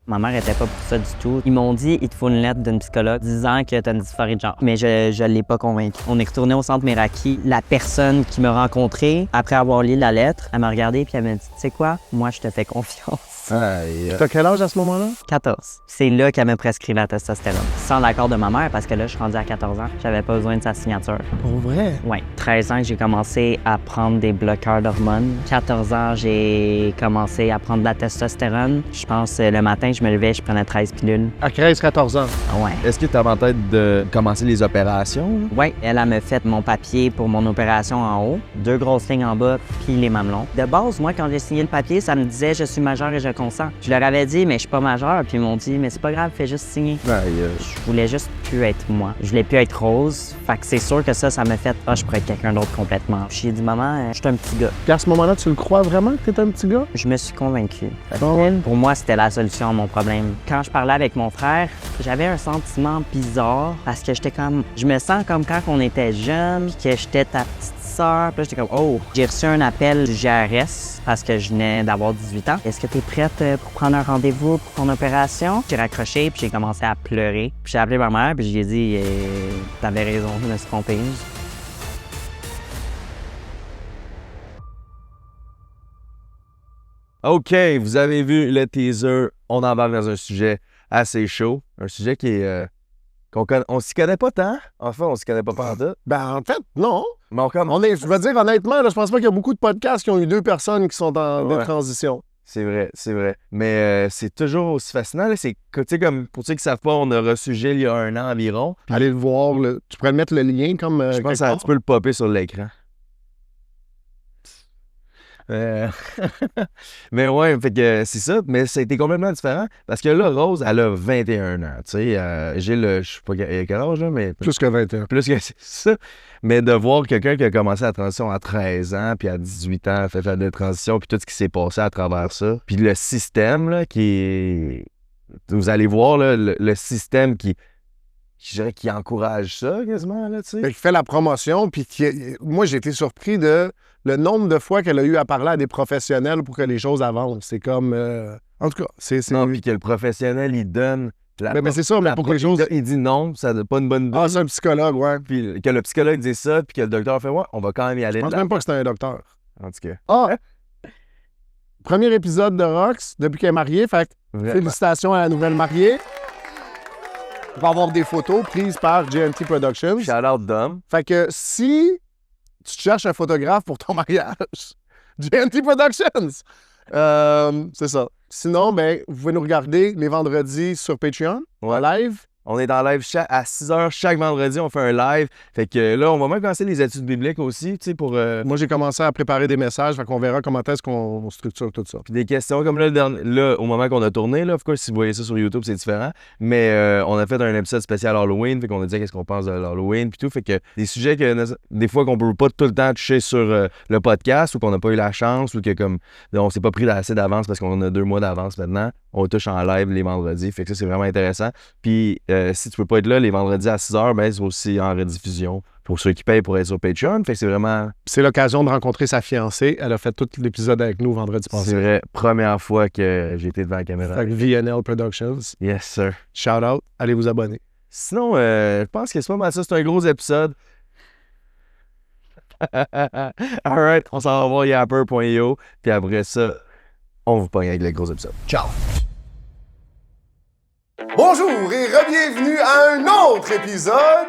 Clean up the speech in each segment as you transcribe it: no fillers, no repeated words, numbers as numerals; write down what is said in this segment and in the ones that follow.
Ma mère était pas pour ça du tout. Ils m'ont dit, il te faut une lettre d'une psychologue disant que t'as une dysphorie de genre. Mais je l'ai pas convaincu. On est retourné au centre Meraki. La personne qui m'a rencontré, après avoir lu la lettre, elle m'a regardé et elle m'a dit, tu sais quoi, moi je te fais confiance. T'as quel âge à ce moment-là? 14. C'est là qu'elle m'a prescrit la testostérone. Sans l'accord de ma mère, parce que là, je suis rendu à 14 ans. J'avais pas besoin de sa signature. Pour vrai? Oui. 13 ans, j'ai commencé à prendre des bloqueurs d'hormones. 14 ans, j'ai commencé à prendre de la testostérone. Je pense le matin, je me levais, je prenais 13 pilules. À 13-14 ans. Ouais. Est-ce que tu avais en tête de commencer les opérations? Oui, elle m'a fait mon papier pour mon opération en haut, 2 grosses lignes en bas, puis les mamelons. De base, moi, quand j'ai signé le papier, ça me disait « Je suis majeur et je consens ». Je leur avais dit « Mais je suis pas majeur », puis ils m'ont dit « Mais c'est pas grave, fais juste signer ». Je voulais juste plus être moi. Je voulais plus être Rose. Fait que c'est sûr que ça m'a fait « Ah, je pourrais être quelqu'un d'autre complètement ». J'ai dit « Maman, je suis un petit gars ». Puis à ce moment-là, tu le crois vraiment que t'es un petit gars? Je me suis convaincue. ouais? Pour moi, c'était la solution à mon problème. Quand je parlais avec mon frère, j'avais un sentiment bizarre parce que j'étais comme... Je me sens comme quand on était jeune, puis que j'étais ta petite sœur. Puis là, j'étais comme, oh, j'ai reçu un appel du GRS parce que je venais d'avoir 18 ans. Est-ce que tu es prête pour prendre un rendez-vous pour ton opération? J'ai raccroché, puis j'ai commencé à pleurer. Puis j'ai appelé ma mère, puis j'ai dit, t'avais raison, je me suis trompée. OK, vous avez vu le teaser. On embarque dans un sujet assez chaud. Un sujet qui est... on s'y connaît pas tant. Enfin, on s'y connaît pas pantoute. Ben, en fait, non. Mais Je veux dire, honnêtement, là, je pense pas qu'il y a beaucoup de podcasts qui ont eu 2 personnes qui sont en transition. C'est vrai, c'est vrai. Mais c'est toujours aussi fascinant. Là. C'est que, tu sais, comme pour ceux qui ne savent pas, on a reçu Gilles il y a 1 an environ. Allez le voir. Tu pourrais mettre le lien comme... je pense que tu peux le popper sur l'écran. Mais ouais, fait que c'est ça, mais ça a été complètement différent parce que là, Rose, elle a 21 ans, tu sais, Gilles, je sais pas quel âge, là, mais... Plus que 21. Plus que c'est ça, mais de voir quelqu'un qui a commencé la transition à 13 ans, puis à 18 ans, fait faire des transitions, puis tout ce qui s'est passé à travers ça, puis le système, là, qui est... Vous allez voir, là, le système qui encourage ça, quasiment, là, tu sais. Qui fait la promotion, puis moi, j'ai été surpris de le nombre de fois qu'elle a eu à parler à des professionnels pour que les choses avancent. C'est comme... En tout cas, c'est... Non, puis que le professionnel, il donne... Mais c'est ça, mais pour que les choses... Il dit non, ça n'a pas une bonne... Ah, c'est un psychologue, ouais. Puis que le psychologue dit ça, puis que le docteur fait « Ouais, on va quand même y aller. » Je pense même pas que c'était un docteur. En tout cas. Ah! Premier épisode de Rox depuis qu'elle est mariée, fait que félicitations à la nouvelle mariée. Il va y avoir des photos prises par GNT Productions. Shout out Dom. Fait que si tu cherches un photographe pour ton mariage, GNT Productions! C'est ça. Sinon, ben, vous pouvez nous regarder les vendredis sur Patreon, en live. On est en live à 6h chaque vendredi, on fait un live. Fait que là, on va même commencer les études bibliques aussi, tu sais, pour... Moi, j'ai commencé à préparer des messages, fait qu'on verra comment est-ce qu'on structure tout ça. Puis des questions, comme là, au moment qu'on a tourné, là, of course, si vous voyez ça sur YouTube, c'est différent. Mais on a fait un épisode spécial Halloween, fait qu'on a dit qu'est-ce qu'on pense de l'Halloween, puis tout. Fait que des sujets que des fois qu'on peut pas tout le temps toucher sur le podcast, ou qu'on n'a pas eu la chance, ou que comme on s'est pas pris assez d'avance parce qu'on a 2 mois d'avance maintenant, on touche en live les vendredis. Fait que ça, c'est vraiment intéressant. Puis si tu peux pas être là les vendredis à 6h, ben c'est aussi en rediffusion pour ceux qui payent pour être sur Patreon. Fait que c'est vraiment... C'est l'occasion de rencontrer sa fiancée. Elle a fait tout l'épisode avec nous vendredi passé. C'est vrai, première fois que j'ai été devant la caméra. Fait que VNL Productions. Yes, sir. Shout out, allez vous abonner. Sinon, je pense que c'est pas mal ça. C'est un gros épisode. Alright, on s'en va voir yapper.io. Puis après ça, on vous pogne avec le gros épisode. Ciao! Bonjour et re-bienvenue à un autre épisode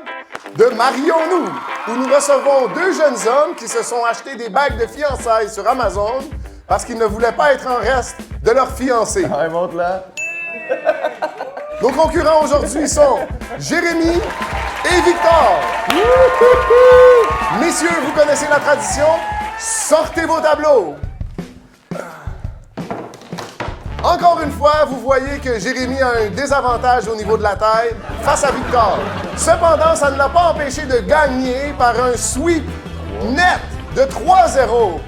de Marions-nous, où nous recevons 2 jeunes hommes qui se sont achetés des bagues de fiançailles sur Amazon parce qu'ils ne voulaient pas être en reste de leur fiancé. Ouais, monte là. Nos concurrents aujourd'hui sont Jérémy et Victor. Messieurs, vous connaissez la tradition, sortez vos tableaux. Encore une fois, vous voyez que Jérémy a un désavantage au niveau de la taille face à Victor. Cependant, ça ne l'a pas empêché de gagner par un sweep net de 3-0.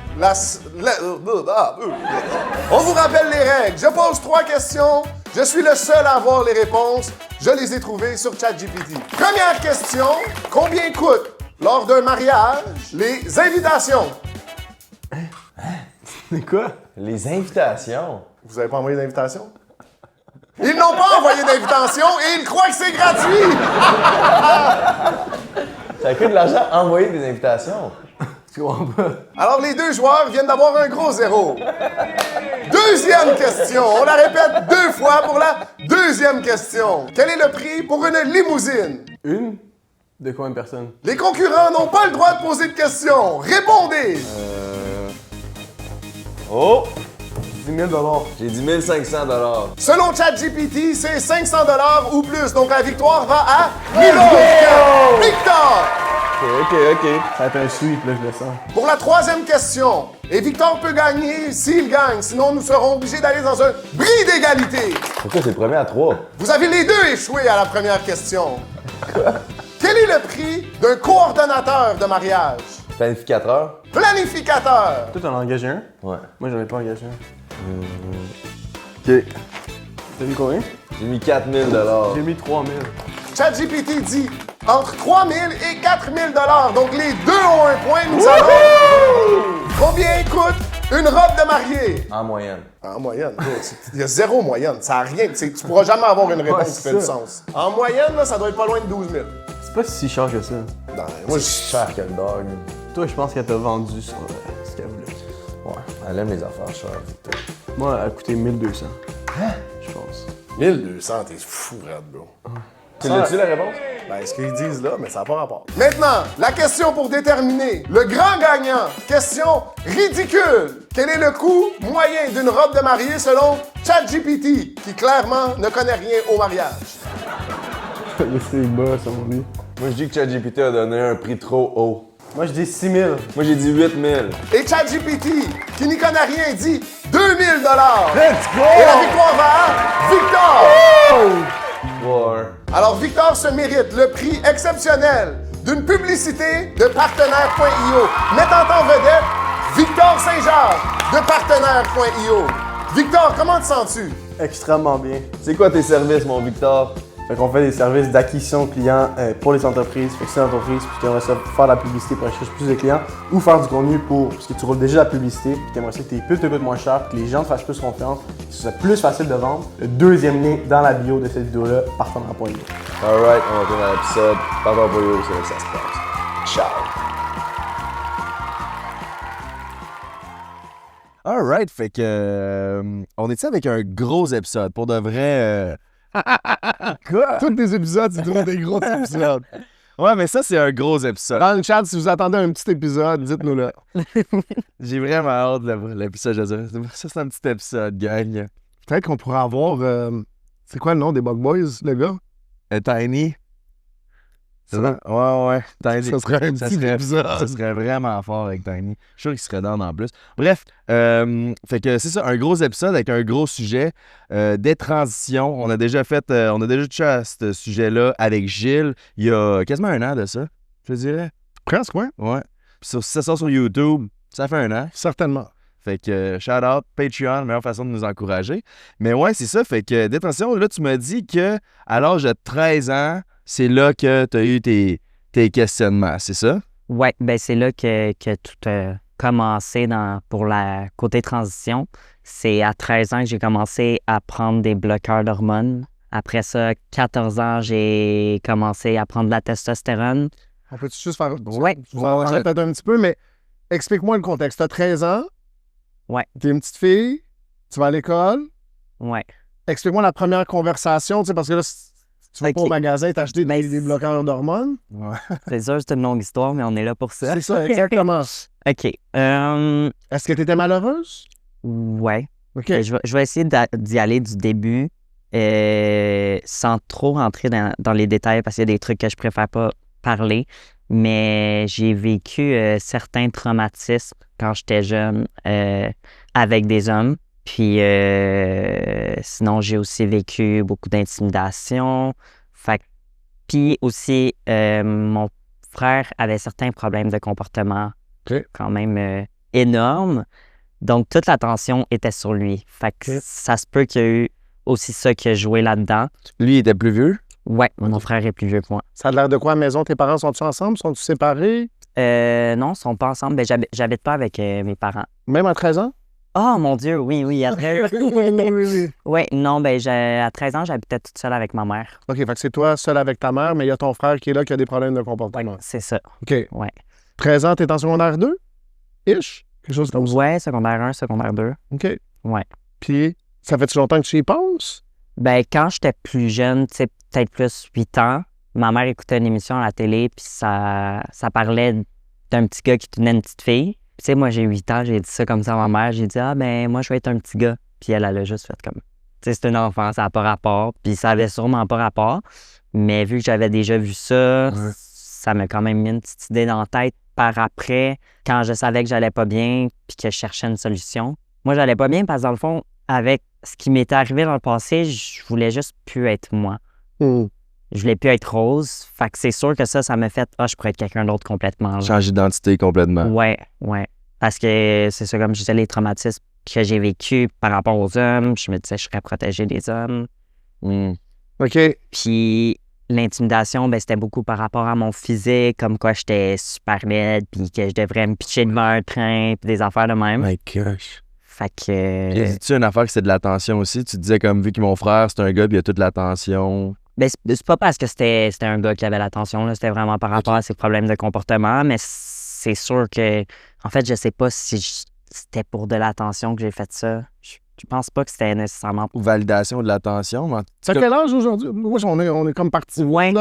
On vous rappelle les règles. Je pose 3 questions. Je suis le seul à avoir les réponses. Je les ai trouvées sur ChatGPT. Première question. Combien coûtent, lors d'un mariage, les invitations? C'est quoi? Les invitations? Vous n'avez pas envoyé d'invitation? Ils n'ont pas envoyé d'invitation et ils croient que c'est gratuit! Ça coûte de l'argent envoyer des invitations. Tu comprends pas? Alors, les deux joueurs viennent d'avoir un gros zéro. Deuxième question. On la répète 2 fois pour la deuxième question. Quel est le prix pour une limousine? Une? De combien de personnes? Les concurrents n'ont pas le droit de poser de questions. Répondez! Oh! 10 000 J'ai dit 1500 $. Selon ChatGPT, c'est 500 $ ou plus. Donc, la victoire va à Miloš. Victor! OK. Ça va être un sweep, là, je le sens. Pour la troisième question, et Victor peut gagner s'il gagne, sinon nous serons obligés d'aller dans un bris d'égalité. Pourquoi c'est le premier à 3? Vous avez les deux échoué à la première question. Quel est le prix d'un coordonnateur de mariage? Planificateur? Planificateur. Toi, t'en as engagé un? Ouais. Moi, j'en ai pas engagé un. OK. T'as mis combien? J'ai mis 4000 $. J'ai mis 3 000. ChatGPT dit entre 3 000 et 4 000 $ Donc les deux ont un point. Nous allons... Combien coûte une robe de mariée? En moyenne. En moyenne, bro, il y a 0 moyenne. Ça n'a rien. Tu pourras jamais avoir une réponse Ouais, qui c'est fait du ça. sens. En moyenne, là, ça doit être pas loin de 12 000. C'est pas si cher que ça. Non, moi, je... Cher que le dog. Toi, je pense qu'elle t'a vendu sur ce qu'elle voulait. Ouais. Elle aime les affaires chères. Moi, elle a coûté 1200. Je pense. 1200, t'es fou, Red, bro. Tu l'as-tu la réponse? Ben, ce qu'ils disent là, mais ça n'a pas rapport. Maintenant, la question pour déterminer le grand gagnant. Question ridicule. Quel est le coût moyen d'une robe de mariée selon ChatGPT, qui clairement ne connaît rien au mariage? C'est bas, ça, mon lit. Moi, je dis que ChatGPT a donné un prix trop haut. Moi, je dis 6 000. Moi, j'ai dit 8000. Et ChatGPT, qui n'y connaît rien, dit 2 000 $. Let's go! Et la victoire va à Victor! Ouais. Alors, Victor se mérite le prix exceptionnel d'une publicité de Partenaire.io, mettant en vedette Victor Saint-Jacques de Partenaire.io. Victor, comment te sens-tu? Extrêmement bien. C'est quoi tes services, mon Victor? Fait qu'on fait des services d'acquisition clients pour les entreprises. Fait que si l'entreprise, puis tu aimerais ça faire de la publicité pour aller chercher plus de clients ou faire du contenu pour, parce que tu roules déjà la publicité, puis tu aimerais ça que tes pubs te coûtent moins cher, que les gens te fassent plus confiance, que ce soit plus facile de vendre. Le deuxième lien dans la bio de cette vidéo-là, partenaire.io. Alright, on va retourner à l'épisode. Pardon pour eux, c'est là que ça se passe. Ciao! Alright, fait que. On est avec un gros épisode. Pour de vrai. Quoi? Tous les épisodes, c'est toujours des gros épisodes. Ouais, mais ça, c'est un gros épisode. Dans le chat, si vous attendez un petit épisode, dites-nous-le. J'ai vraiment hâte de l'épisode. Je veux dire. Ça, c'est un petit épisode, gang. Peut-être qu'on pourrait avoir... c'est quoi le nom des Bug Boys, le gars? Tiny. Ouais. Tiny. Ça serait un petit épisode. Ça serait vraiment fort avec Tiny. Je suis sûr qu'il serait down en plus. Bref, fait que c'est ça, un gros épisode avec un gros sujet. Des transitions. On a déjà touché à ce sujet-là avec Gilles il y a quasiment 1 an de ça, je dirais. Presque, ouais. Ouais. Puis si ça sort sur YouTube, ça fait 1 an. Certainement. Fait que shout out, Patreon, meilleure façon de nous encourager. Mais ouais, c'est ça. Fait que des transitions, là, tu m'as dit que à l'âge de 13 ans, c'est là que tu as eu tes questionnements, c'est ça? Ouais, ben c'est là que tout a commencé pour la côté transition. C'est à 13 ans que j'ai commencé à prendre des bloqueurs d'hormones. Après ça, 14 ans, j'ai commencé à prendre de la testostérone. On peut-tu juste faire... Ouais. On va peut-être un petit peu, mais explique-moi le contexte. Tu as 13 ans. Ouais. Tu es une petite fille. Tu vas à l'école. Ouais. Explique-moi la première conversation, tu sais, parce que là, tu vas pas au Ok. magasin t'acheter Ben, des bloqueurs d'hormones. Ouais. C'est sûr, c'est une longue histoire, mais on est là pour ça. C'est ça, exactement. OK. Est-ce que tu étais malheureuse? Ouais. OK. Je vais essayer d'y aller du début sans trop rentrer dans les détails parce qu'il y a des trucs que je préfère pas parler. Mais j'ai vécu certains traumatismes quand j'étais jeune avec des hommes. Puis sinon, j'ai aussi vécu beaucoup d'intimidation. Puis aussi, mon frère avait certains problèmes de comportement quand même énormes. Donc, toute l'attention était sur lui. Fait que ça se peut qu'il y a eu aussi ça qui a joué là-dedans. Lui, il était plus vieux? Ouais, mon frère est plus vieux que moi. Ça a l'air de quoi à la maison? Tes parents sont-ils ensemble? Sont-ils séparés? Non, ils sont pas ensemble. Ben, j'habite pas avec mes parents. Même à 13 ans? Oh mon Dieu, oui, à 13 ans. Oui, non, ben à 13 ans, j'habitais toute seule avec ma mère. OK, fait que c'est toi seul avec ta mère, mais il y a ton frère qui est là qui a des problèmes de comportement. C'est ça. OK. Ouais. 13 ans, t'es en secondaire 2? Ish? Quelque chose comme ça. Ouais, secondaire 1, secondaire 2. OK. Ouais. Puis, ça fait-tu longtemps que tu y penses? Ben, quand j'étais plus jeune, tu sais, peut-être plus 8 ans, ma mère écoutait une émission à la télé, puis ça parlait d'un petit gars qui tenait une petite fille. Puis, tu sais, moi, j'ai 8 ans, j'ai dit ça comme ça à ma mère. J'ai dit, ah, ben, moi, je vais être un petit gars. Puis elle a juste fait comme, tu sais, c'est une enfant, ça n'a pas rapport. Puis ça avait sûrement pas rapport. Mais vu que j'avais déjà vu ça, ça m'a quand même mis une petite idée dans la tête par après, quand je savais que j'allais pas bien, puis que je cherchais une solution. Moi, j'allais pas bien parce que, dans le fond, avec ce qui m'était arrivé dans le passé, je voulais juste plus être moi. Je voulais plus être Rose. Fait que c'est sûr que ça m'a fait, je pourrais être quelqu'un d'autre complètement. Là. Changer d'identité complètement. Ouais. Parce que c'est ça, comme je disais, les traumatismes que j'ai vécus par rapport aux hommes, je me disais, je serais protégée des hommes. OK. Puis l'intimidation, ben, c'était beaucoup par rapport à mon physique, comme quoi j'étais super laide, puis que je devrais me pitcher devant un train, puis des affaires de même. My gosh. Fait que... Dis-tu une affaire que c'est de l'attention aussi? Tu disais comme, vu que mon frère, c'est un gars, puis il a toute l'attention. Ben, c'est pas parce que c'était un gars qui avait l'attention, là, c'était vraiment par rapport à ses problèmes de comportement, mais c'est sûr que, en fait, je sais pas si c'était pour de l'attention que j'ai fait ça. Je pense pas que c'était nécessairement pour... Ou validation de l'attention. Mais T'as quel âge aujourd'hui? Moi, on est comme parti. Ouais.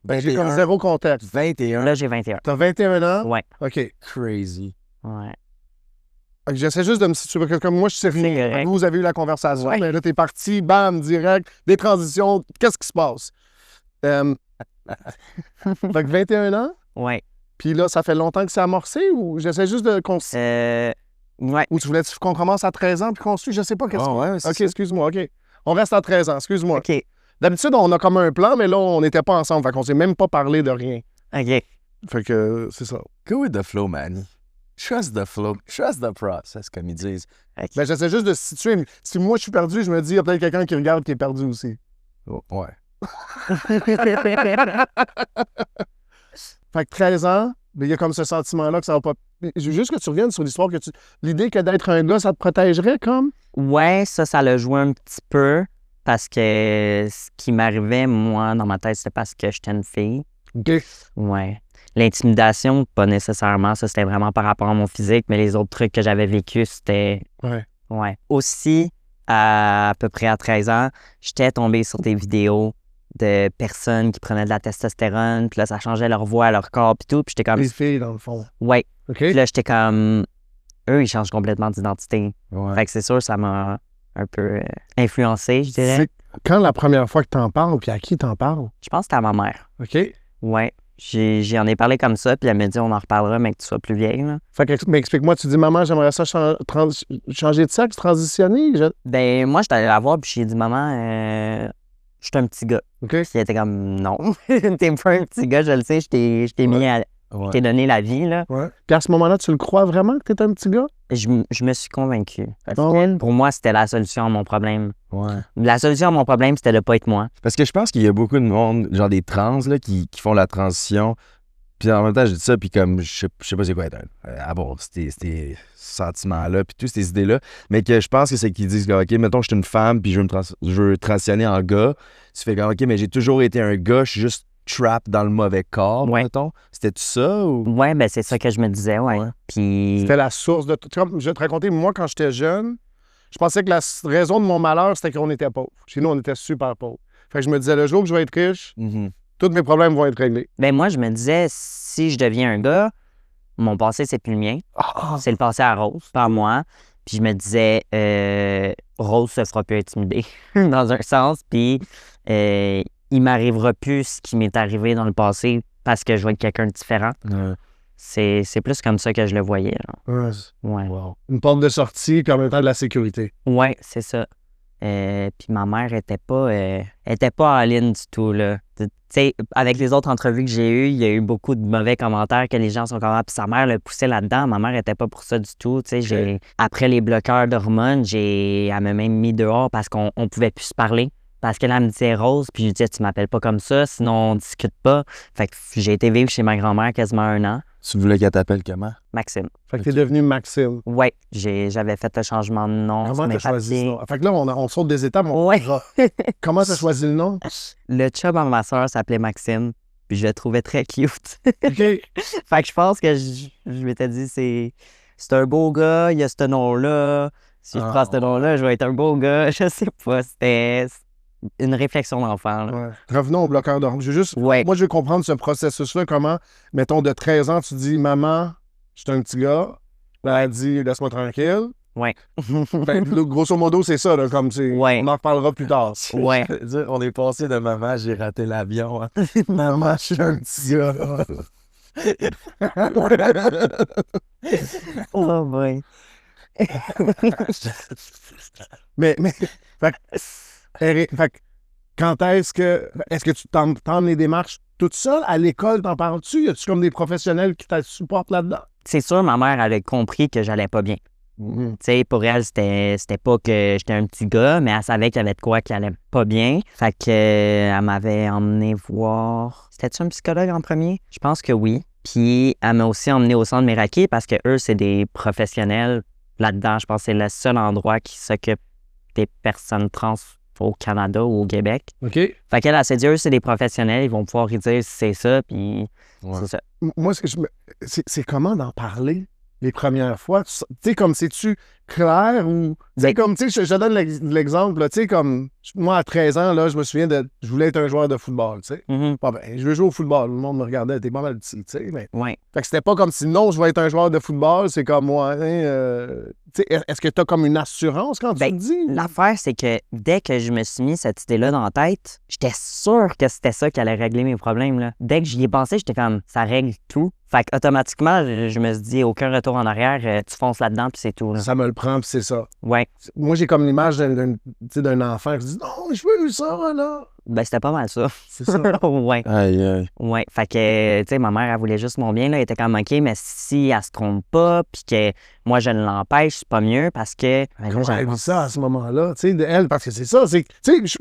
Ben, j'ai comme zéro contexte. 21. Là, j'ai 21. T'as 21 ans? Ouais. OK. Crazy. Ouais. Fait que j'essaie juste de me situer, parce que comme moi, je suis C'est sérieux. correct. Vous avez eu la conversation, Ouais. mais là, t'es parti, bam, direct, des transitions. Qu'est-ce qui se passe? Fait que 21 ans? Ouais. Puis là, ça fait longtemps que c'est amorcé ou j'essaie juste de... Ouais. Ou tu voulais qu'on commence à 13 ans puis qu'on suit? Je sais pas qu'est-ce ouais, c'est OK, ça. excuse-moi, OK. On reste à 13 ans, excuse-moi. OK. D'habitude, on a comme un plan, mais là, on n'était pas ensemble. Fait qu'on s'est même pas parlé de rien. OK. Fait que c'est ça. Go with the flow, man. Trust the flow. Trust the process, comme ils disent. Ben, j'essaie juste de se situer. Si moi, je suis perdu, je me dis, il y a peut-être quelqu'un qui regarde qui est perdu aussi. Oh, ouais. Fait que 13 ans, ben, il y a comme ce sentiment-là que ça va pas... Je veux juste que tu reviennes sur l'histoire que tu... L'idée que d'être un gars, ça te protégerait comme... Ouais, ça l'a joué un petit peu parce que ce qui m'arrivait, moi, dans ma tête, c'était parce que j'étais une fille. OK. Ouais. L'intimidation, pas nécessairement. Ça, c'était vraiment par rapport à mon physique, mais les autres trucs que j'avais vécus, c'était... Ouais. Ouais. Aussi, à peu près à 13 ans, j'étais tombé sur des vidéos de personnes qui prenaient de la testostérone, puis là, ça changeait leur voix, leur corps, puis tout, puis j'étais comme... Les filles, dans le fond. Ouais. OK. Puis là, j'étais comme... Eux, ils changent complètement d'identité. Ouais. Fait que c'est sûr, ça m'a un peu influencé, je dirais. C'est quand la première fois que t'en parles, puis à qui t'en parles? Je pense que c'était à ma mère. OK. Ouais. J'en ai parlé comme ça, puis elle m'a dit on en reparlera, mais que tu sois plus vieille. Là. Fait que, mais explique-moi, tu dis, maman, j'aimerais ça changer de sexe, transitionner. Ben, moi, j'étais allée la voir, puis j'ai dit maman, je suis un petit gars. OK. Puis elle était comme non, t'es pas un petit gars, je le sais, je t'ai mis à. Ouais. Je t'ai donné la vie, là. Ouais. Puis à ce moment-là, tu le crois vraiment que t'es un petit gars? Je me suis convaincue. Parce Ah que ouais? pour moi, c'était la solution à mon problème. Ouais. La solution à mon problème, c'était de pas être moi. Parce que je pense qu'il y a beaucoup de monde, genre des trans, là, qui font la transition. Puis en même temps, je dis ça, puis comme, je sais pas c'est quoi être avoir ces sentiments-là, puis toutes ces idées-là. Mais que je pense que c'est qu'ils disent, OK, mettons, je suis une femme, puis je veux transitionner en gars. Tu fais comme, OK, mais j'ai toujours été un gars, je suis juste trap dans le mauvais corps, Ouais. mettons. C'était-tu ça ou... Ouais, ben c'est ça que je me disais, ouais. Ouais. Puis. C'était la source de tout. Comme je vais te raconter, moi, quand j'étais jeune, je pensais que la raison de mon malheur, c'était qu'on était pauvres. Chez nous, on était super pauvres. Fait que je me disais, le jour que je vais être riche, Mhm. tous mes problèmes vont être réglés. Ben moi, je me disais, si je deviens un gars, mon passé, c'est plus le mien. C'est le passé à Rose, pas à moi. Puis je me disais, Rose se fera plus intimider, dans un sens. Puis il m'arrivera plus ce qui m'est arrivé dans le passé parce que je vais être quelqu'un de différent. Ouais. C'est plus comme ça que je le voyais. Là. Ouais. Wow. Une porte de sortie, puis en même temps de la sécurité. Ouais, c'est ça. Puis ma mère était pas en ligne du tout, là. Tu sais, avec les autres entrevues que j'ai eues, il y a eu beaucoup de mauvais commentaires que les gens sont comme « Ah, puis sa mère le poussait là-dedans. » Ma mère était pas pour ça du tout. Tu sais, après les bloqueurs d'hormones, elle m'a même mis dehors parce qu'on pouvait plus se parler. Parce que là, elle me disait Rose, puis je disais « Tu m'appelles pas comme ça, sinon on discute pas. » Fait que j'ai été vivre chez ma grand-mère quasiment 1 an. Tu voulais qu'elle t'appelle comment? Maxime. Fait que t'es devenu Maxime. Ouais, j'avais fait le changement de nom. Comment sur mes t'as choisi ce papiers. nom? Fait que là, on saute des étapes. Ouais. Comment t'as choisi le nom? Le chum à ma soeur s'appelait Maxime, puis je le trouvais très cute. OK. Fait que je pense que je m'étais dit, c'est un beau gars, il y a ce nom-là. Si je prends ce nom-là, je vais être un beau gars. Je sais pas, c'était une réflexion d'enfant. Là. Ouais. Revenons au bloqueur d'hormones. Ouais. Moi, je veux comprendre ce processus-là. Comment, mettons, de 13 ans, tu dis, maman, je suis un petit gars. Là, elle dit, laisse-moi tranquille. Ouais. Ben, grosso modo, c'est ça, là, comme c'est. Ouais. On en reparlera plus tard. Ouais. Je veux dire, on est passé de maman, j'ai raté l'avion. Hein. Maman, je suis un petit gars. Oh boy. mais fait que, quand est-ce que tu t'entends les démarches toute seule? À l'école, t'en parles-tu? Y a-tu comme des professionnels qui te supportent là-dedans? C'est sûr, ma mère, elle a compris que j'allais pas bien. Tu sais, pour elle, c'était pas que j'étais un petit gars, mais elle savait qu'il y avait de quoi qui allait pas bien. Fait que elle m'avait emmené voir... C'était-tu un psychologue en premier? Je pense que oui. Puis elle m'a aussi emmené au centre Meraki parce que eux, c'est des professionnels là-dedans. Je pense que c'est le seul endroit qui s'occupe des personnes trans au Canada ou au Québec. OK. Fait qu'elle s'est dit, eux, c'est des professionnels, ils vont pouvoir y dire si c'est ça, puis c'est ça. Moi, c'est comment d'en parler les premières fois? Tu sais, comme, c'est-tu clair ou... Tu sais, comme, tu sais, je donne l'exemple, là, tu sais, comme, moi, à 13 ans, là, je me souviens je voulais être un joueur de football, tu sais. Mhm. Bon, ben, je veux jouer au football. Le monde me regardait, t'es pas mal petit, tu sais, mais... Ouais. Fait que c'était pas comme si, non, je vais être un joueur de football, c'est comme, moi, tu sais, est-ce que t'as comme une assurance quand tu le dis? L'affaire, c'est que dès que je me suis mis cette idée-là dans la tête, j'étais sûr que c'était ça qui allait régler mes problèmes, là. Dès que j'y ai pensé, j'étais comme, ça règle tout. Fait qu'automatiquement, je me suis dit, aucun retour en arrière, tu fonces là-dedans, puis c'est tout, là. Ça me le prend, puis c'est ça. Ouais. Moi, j'ai comme l'image d'un enfant qui dit, non, je veux ça, là. Ben, c'était pas mal ça. C'est ça. Ouais. Aïe, aïe. Ouais. Fait que, tu sais, ma mère, elle voulait juste mon bien, là. Elle était comme, OK, mais si elle se trompe pas, puis que moi, je ne l'empêche, c'est pas mieux parce que. Ben, là, Comment elle vit ça à ce moment-là, tu sais, de elle, parce que c'est ça, c'est, tu sais,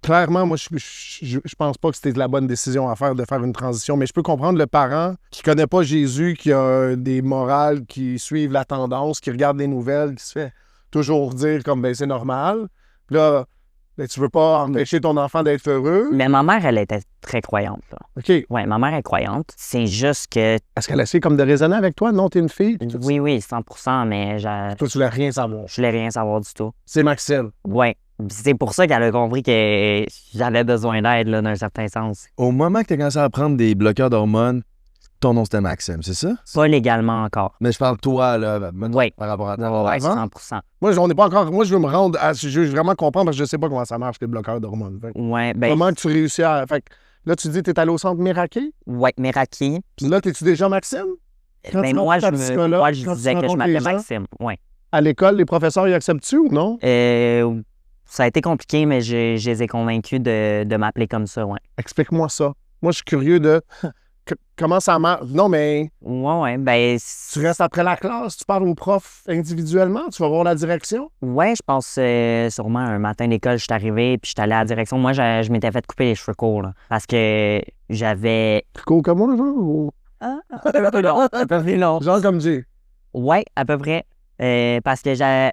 clairement, moi, je pense pas que c'était la bonne décision à faire de faire une transition, mais je peux comprendre le parent qui connaît pas Jésus, qui a des morales qui suivent la tendance, qui regarde des nouvelles, qui se fait toujours dire comme, ben, c'est normal. Puis là, ben, tu veux pas empêcher ton enfant d'être heureux. Mais ma mère, elle était très croyante, là. OK. Ouais, ma mère est croyante. C'est juste que. Est-ce qu'elle essaie comme de raisonner avec toi? Non, t'es une fille? puis tout ça. Oui, 100%, mais Toi, tu voulais rien savoir. je voulais rien savoir du tout. C'est Maxime. Ouais. C'est pour ça qu'elle a compris que j'avais besoin d'aide, là, d'un certain sens. Au moment que tu as commencé à prendre des bloqueurs d'hormones, ton nom c'était Maxime, c'est ça? Pas légalement encore. Mais je parle de toi, là, mettons, Ouais. par rapport à toi. Ouais, avant? 100%. Moi, on n'est pas encore. Moi, je veux me rendre à. Je veux vraiment comprendre parce que je sais pas comment ça marche, les bloqueurs d'hormones. Fait que Ouais, ben, comment tu réussis à. Fait que là, tu dis que tu es allé au centre Miraké. ouais, Meraki. Puis là, t'es-tu déjà Maxime? Quand Ben, tu moi, rencontres ta psychologue, moi, je quand tu disais que je rencontres m'appelais les gens, Maxime. Ouais. À l'école, les professeurs, ils acceptent-tu ou non? Ça a été compliqué, mais je les ai convaincus de m'appeler comme ça, ouais. Explique-moi ça. Moi, je suis curieux de. Comment ça marche? Non, mais Ouais, ben. tu restes après la classe, tu parles aux profs individuellement, tu vas voir la direction? Ouais, je pense sûrement un matin d'école, je suis arrivé puis je suis allé à la direction. Moi, je m'étais fait couper les cheveux courts, là, parce que j'avais. Plus court que moi, genre? Ou... Un peu long, un peu plus long. Genre comme Dieu. Ouais, à peu près. Parce que j'ai.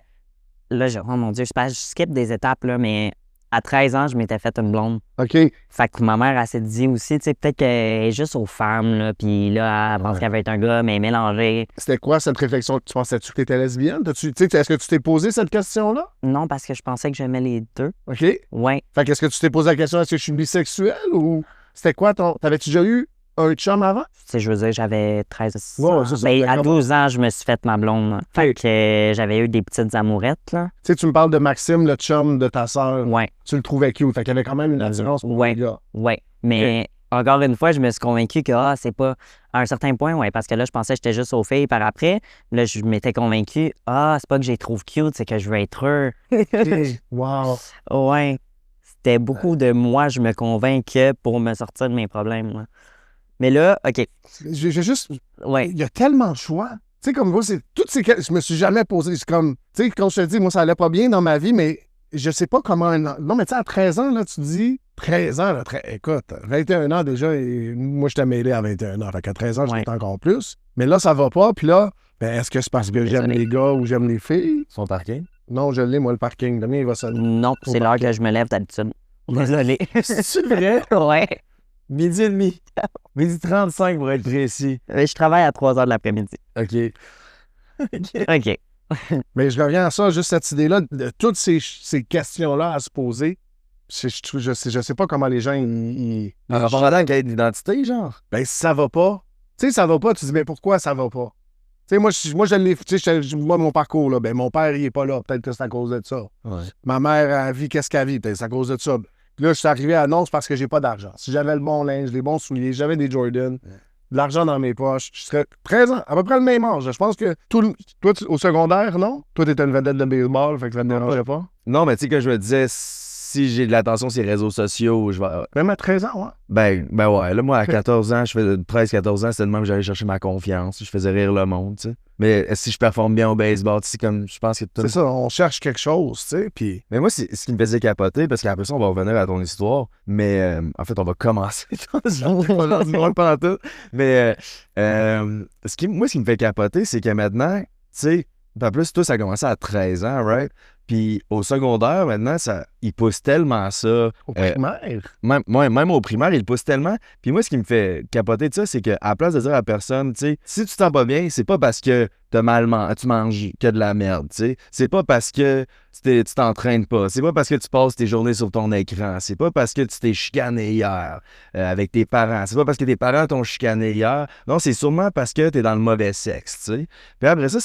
Là, oh mon Dieu, je skip des étapes, là, mais à 13 ans, je m'étais fait une blonde. OK. Fait que ma mère, elle s'est dit aussi, tu sais, peut-être qu'elle est juste aux femmes, là, puis là, elle pense qu'elle va être un gars, mais mélangée. C'était quoi cette réflexion? Tu pensais-tu que tu étais lesbienne? Est-ce que tu t'es posé cette question-là? Non, parce que je pensais que j'aimais les deux. OK. Ouais. Fait qu'est-ce que tu t'es posé la question, est-ce que je suis bisexuel ou c'était quoi ton. T'avais-tu déjà eu un chum avant? Tu sais, je veux dire, j'avais 13 Ouais, ans. c'est ça, Ben, à d'accord. 12 ans, je me suis fait ma blonde. Là. Fait que j'avais eu des petites amourettes, là. Tu sais, tu me parles de Maxime, le chum de ta sœur. Ouais, Tu le trouvais cute. Fait qu'il y avait quand même une attirance pour Ouais. le gars. ouais. Mais encore une fois, je me suis convaincu que, c'est pas... À un certain point, ouais, parce que là, je pensais que j'étais juste aux filles par après. Là, je m'étais convaincu, c'est pas que je les trouve cute, c'est que je veux être heureux. Wow. Ouais. C'était beaucoup de moi, je me convainc que pour me sortir de mes problèmes, là. Mais là, OK, J'ai juste. ouais. Il y a tellement de choix. Tu sais, comme moi, c'est toutes ces questions. Je me suis jamais posé. C'est comme. Tu sais, quand je te dis, moi, ça allait pas bien dans ma vie, mais je sais pas comment. Non, mais tu sais, à 13 ans, là, tu te dis. 13 ans, là, écoute, 21 ans déjà, et moi, je t'ai mêlé à 21 ans. Fait qu'à 13 ans, je Ouais. encore plus. Mais là, ça va pas. Puis là, ben, est-ce que c'est parce que j'aime Désolé. les gars ou j'aime les filles? Son parking? Non, je l'ai, moi, le parking. Le mien, il va sonner. Non, c'est l'heure que je me lève d'habitude. Désolé. C'est vrai? Ouais. Midi et demi. Midi 35 pour être précis. Je travaille à 3 heures de l'après-midi. OK. OK. Mais je reviens à ça, juste cette idée-là, de toutes ces questions-là à se poser. Je sais pas comment les gens, En rapport à la quête d'identité, genre? ben, si ça va pas, tu sais, ça va pas, tu dis, mais pourquoi ça va pas? Tu sais, moi, je l'ai, tu sais, moi, mon parcours, là, ben, mon père, il est pas là, peut-être que c'est à cause de ça. Ouais. Ma mère, elle vit qu'est-ce qu'elle vit, peut-être c'est à cause de ça. Puis là, je suis arrivé à Nantes parce que j'ai pas d'argent. Si j'avais le bon linge, les bons souliers, j'avais des Jordan, de l'argent dans mes poches, je serais présent, à peu près le même âge. Je pense que toi, au secondaire, non? Toi, t'étais une vedette de baseball, fait que ça te dérangeait pas? Non, mais tu sais, que je me disais, si j'ai de l'attention sur les réseaux sociaux, je vais. Même à 13 ans, ouais. Ben ouais. Là, moi, à 14 ans, je faisais 13-14 ans, c'était de même que j'allais chercher ma confiance. Je faisais rire le monde, tu sais. Mais si je performe bien au baseball, tu sais, comme je pense que tout. C'est ça, on cherche quelque chose, tu sais, puis... Mais moi, c'est ce qui me faisait capoter, parce qu'après ça, on va revenir à ton histoire. Mais en fait, on va commencer. Pas tout. Mais moi, ce qui me fait capoter, c'est que maintenant, tu sais, en plus, toi, ça a commencé à 13 ans, right? Puis au secondaire, maintenant, il pousse tellement ça. Au primaire. Même au primaire, il pousse tellement. Puis moi, ce qui me fait capoter de ça, c'est qu'à la place de dire à la personne, tu sais, si tu te sens pas bien, c'est pas parce que tu manges que de la merde, tu sais. C'est pas parce que tu t'entraînes pas. C'est pas parce que tu passes tes journées sur ton écran. C'est pas parce que tu t'es chicané hier avec tes parents. C'est pas parce que tes parents t'ont chicané hier. Non, c'est sûrement parce que t'es dans le mauvais sexe, tu sais. Puis après ça,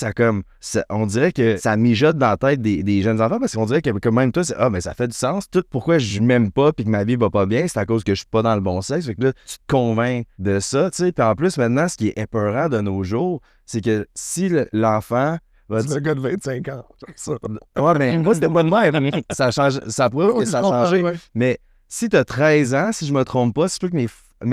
on dirait que ça mijote dans la tête des jeunes enfants parce qu'on dirait que même toi, c'est mais ça fait du sens. Tout pourquoi je m'aime pas puis que ma vie va pas bien, c'est à cause que je suis pas dans le bon sexe. Fait que là, tu te convaincs de ça, tu sais. Puis en plus, maintenant, ce qui est épeurant de nos jours, c'est que si l'enfant va C'est un gars de 25 ans. Ça. ouais, mais moi, c'était pas de même. Ça change, ça prouve que ça a changé. Ouais. Mais si t'as 13 ans, si je me trompe pas, c'est plus que je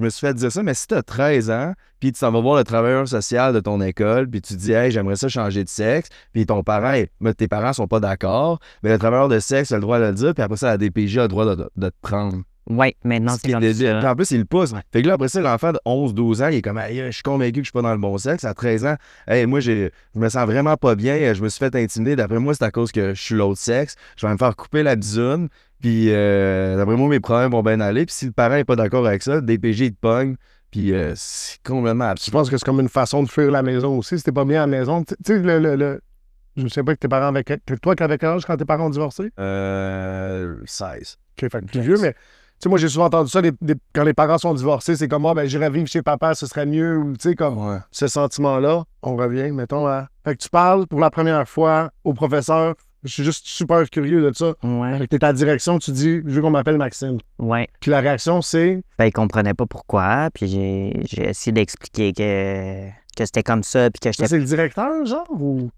me suis fait dire ça, mais si t'as 13 ans, puis tu s'en vas voir le travailleur social de ton école, puis tu dis, hey, j'aimerais ça changer de sexe, puis tes parents sont pas d'accord, mais le travailleur de sexe a le droit de le dire, puis après ça, la DPJ a le droit de te prendre. Ouais, maintenant, c'est comme Puis ça. en plus, il le pousse. Fait que là, après ça, l'enfant de 11-12 ans, il est comme, hey, je suis convaincu que je suis pas dans le bon sexe. À 13 ans, hey, moi, je me sens vraiment pas bien. Je me suis fait intimider. D'après moi, c'est à cause que je suis l'autre sexe. Je vais me faire couper la bisoune. Puis, d'après moi, mes problèmes vont bien aller. Puis, si le parent est pas d'accord avec ça, le DPJ, il te pogne. Puis, c'est complètement Je absurde. pense que c'est comme une façon de fuir la maison aussi. Si t'es pas bien à la maison, tu sais, je ne sais pas que tes parents avaient... Toi, qu'avais quel âge quand tes parents ont divorcé? 16. OK, fait que plus vieux, mais... Tu sais, moi, j'ai souvent entendu ça, quand les parents sont divorcés, c'est comme, ben, j'irais vivre chez papa, ce serait mieux, ou, tu sais, comme, Ouais. ce sentiment-là. On revient, mettons, à... Fait que tu parles pour la première fois au professeur. Je suis juste super curieux de ça. Ouais, Fait que t'es à la direction, tu dis, je veux qu'on m'appelle Maxime. ouais. Puis la réaction, c'est... Ben, ils comprenaient pas pourquoi, puis j'ai essayé d'expliquer que c'était comme ça, puis que Ça, j'étais... c'est le directeur, genre, ou...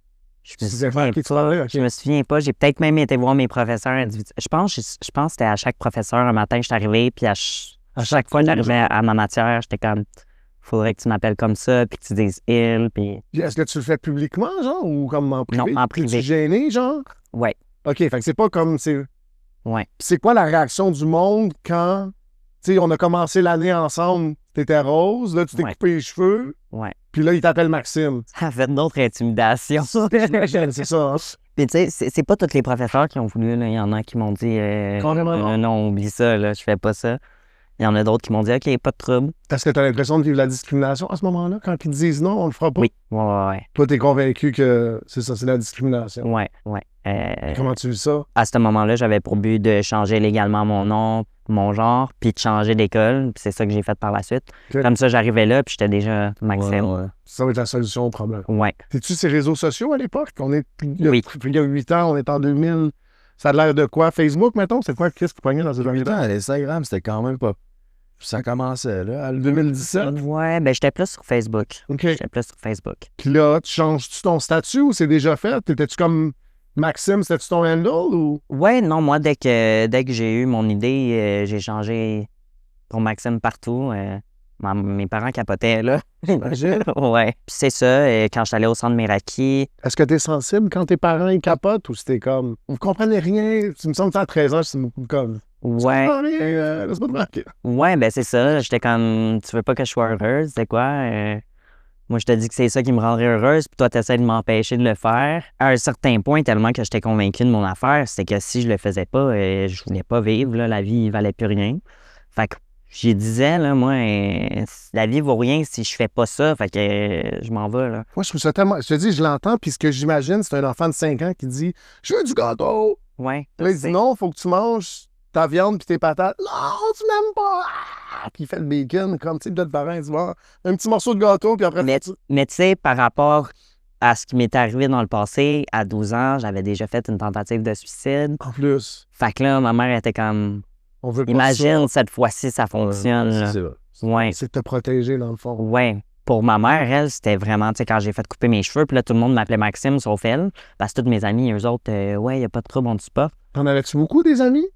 Je me C'est OK, tu vas aller, OK. Je me souviens pas. J'ai peut-être même été voir mes professeurs individuels. Je pense que c'était à chaque professeur un matin, je suis arrivé, puis à chaque fois que j'arrivais à ma matière, j'étais comme, faudrait que tu m'appelles comme ça, puis que tu dises il, puis. Puis est-ce que tu le fais publiquement, genre, ou comme en privé? Non, en privé. Es-tu gêné, genre? Ouais, OK, fait que c'est pas comme... ouais. C'est quoi la réaction du monde quand, tu sais, on a commencé l'année ensemble, t'étais rose, là, tu t'es Ouais. coupé les cheveux, Ouais. puis là, il t'appelle Maxime. Ça a fait d'autres intimidations. C'est ça. Puis tu sais, c'est pas tous les professeurs qui ont voulu, là. Il y en a qui m'ont dit Carrément non. non, oublie ça, là, je fais pas ça. Il y en a d'autres qui m'ont dit OK, pas de trouble. Est-ce que t'as l'impression de vivre la discrimination à ce moment-là, quand ils te disent non, on le fera pas? Oui. Ouais. Toi, t'es convaincu que c'est ça, c'est la discrimination. Ouais. Comment tu vis ça? À ce moment-là, j'avais pour but de changer légalement mon nom, mon genre, puis de changer d'école. Puis c'est ça que j'ai fait par la suite. Ok. Comme ça, j'arrivais là, puis j'étais déjà Maxime. Ouais. Ça va être la solution au problème. Ouais. T'es-tu ces réseaux sociaux à l'époque? Oui. Il y a 8 ans, on est en 2000. Ça a l'air de quoi? Facebook, mettons? C'est quoi? Qu'est-ce qui pognait dans ces années-là? Putain, l'Instagram, c'était quand même pas. Ça commençait, là. À 2017? Ouais, ben j'étais plus sur Facebook. OK. J'étais plus sur Facebook. Puis là, tu changes-tu ton statut ou c'est déjà fait? T'étais-tu comme Maxime, c'était-tu ton handle ou? Ouais, non, moi, dès que j'ai eu mon idée, j'ai changé pour Maxime partout. Mes parents capotaient, là. J'imagine. Ouais. Puis c'est ça, quand je suis allé au centre Meraki, Est-ce que t'es sensible quand tes parents ils capotent ou c'était comme. Vous comprenez rien? Tu me sembles que à 13 ans, c'est comme. ouais. Ah, rien, laisse-moi te marquer. Ouais, ben c'est ça. J'étais comme, tu veux pas que je sois heureuse, c'est quoi? Moi, je te dis que c'est ça qui me rendrait heureuse, puis toi, tu essaies de m'empêcher de le faire. À un certain point, tellement que j'étais convaincu de mon affaire, c'est que si je le faisais pas, je voulais pas vivre, là, la vie, valait plus rien. Fait que j'y disais, là, moi, la vie vaut rien si je fais pas ça, fait que je m'en vais, là. Moi, je trouve ça tellement. Je te dis, je l'entends, puis ce que j'imagine, c'est un enfant de 5 ans qui dit je veux du gâteau. Ouais. Là, il dit non, faut que tu manges ta viande puis tes patates. Non, tu m'aimes pas. Puis il fait le bacon, comme tu sais, d'autres parents, ils disent bon, un petit morceau de gâteau, puis après. Mais tu sais, par rapport à ce qui m'est arrivé dans le passé, à 12 ans, j'avais déjà fait une tentative de suicide. En plus, Fait que là, ma mère était comme, on veut pas imagine, cette fois-ci, ça fonctionne, là. C'est vrai. Ouais. c'est de te protéger, dans le fond. Ouais. Pour ma mère, elle, c'était vraiment, tu sais, quand j'ai fait couper mes cheveux, puis là, tout le monde m'appelait Maxime, sauf elle. Parce que tous mes amis, eux autres, ouais, y a pas de trouble, on tue pas. T'en avais-tu beaucoup des amis?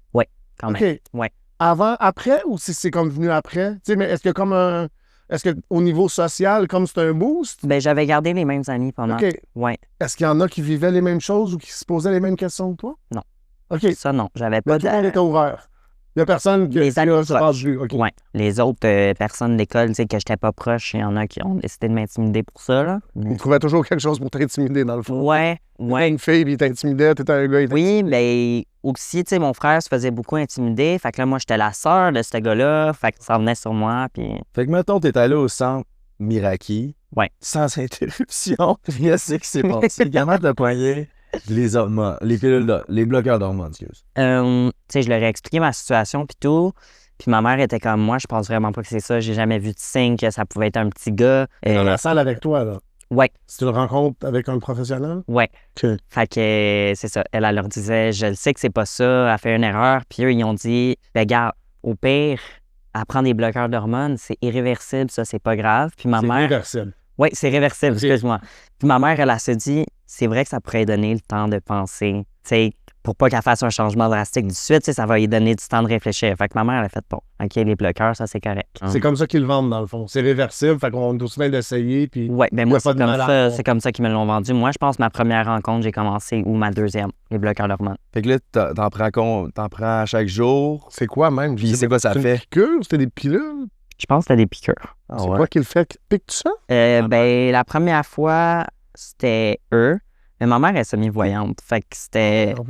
Quand même. OK. Ouais. Avant, après, ou si c'est comme venu après? Tu sais, mais est-ce que comme un. Est-ce que au niveau social, comme c'est un boost? Ben, j'avais gardé les mêmes amis pendant. OK. Ouais. Est-ce qu'il y en a qui vivaient les mêmes choses ou qui se posaient les mêmes questions que toi? Non. OK. Ça, non. J'avais Mais pas tout le monde de. était ouvert. Il n'y a personne qui Les amis se passe proches. plus. OK. Ouais. Les autres personnes d'école, tu sais, que j'étais pas proche, il y en a qui ont décidé de m'intimider pour ça, là. Il trouvait toujours quelque chose pour t'intimider, dans le fond. Ouais. T'étais Ouais. une fille, puis il t'intimidait, t'étais un gars, il Oui, mais aussi, tu sais, mon frère se faisait beaucoup intimider. Fait que là, moi, j'étais la sœur de ce gars-là. Fait que ça venait sur moi, puis. Fait que, mettons, t'es allé au centre Miraki. Ouais. Sans interruption. Qu'est-ce qui s'est passé? Comment t'as poigné les hormones, les pilules, les bloqueurs d'hormones, excuse. Tu sais, je leur ai expliqué ma situation, puis tout. Puis ma mère était comme moi, je pense vraiment pas que c'est ça. J'ai jamais vu de signe que ça pouvait être un petit gars. dans la salle avec toi, là. Ouais, Si tu le rencontres avec un professionnel? ouais. OK. Fait que c'est ça. Elle leur disait, je le sais que c'est pas ça, elle a fait une erreur. Puis eux, ils ont dit, ben gars, au pire, elle prend des bloqueurs d'hormones, c'est irréversible, ça, c'est pas grave. Puis ma C'est mère. irréversible. Oui, c'est réversible, Ok. excuse-moi. Puis ma mère, elle se dit, c'est vrai que ça pourrait lui donner le temps de penser. Tu sais, pour pas qu'elle fasse un changement drastique du suite, tu sais, ça va lui donner du temps de réfléchir. Fait que ma mère, elle a fait, bon, OK, les bloqueurs, ça, c'est correct. C'est comme ça qu'ils le vendent, dans le fond. C'est réversible, fait qu'on est aussi bien d'essayer, puis... Ouais, ben Il y moi, a pas de mal à- c'est comme ça qu'ils me l'ont vendu. Moi, je pense que ma première rencontre, j'ai commencé, ou ma deuxième, les bloqueurs d'hormones. Fait que là, t'en prends chaque jour. C'est quoi, même? Puis c'est quoi ça C'est fait? une piqûre? C'était des pilules? Je pense que c'était des piqûres. Ah C'est ouais. quoi qui le fait? Pique-tu ça? Ben, la première fois, c'était eux. Mais ma mère est semi-voyante. Fait que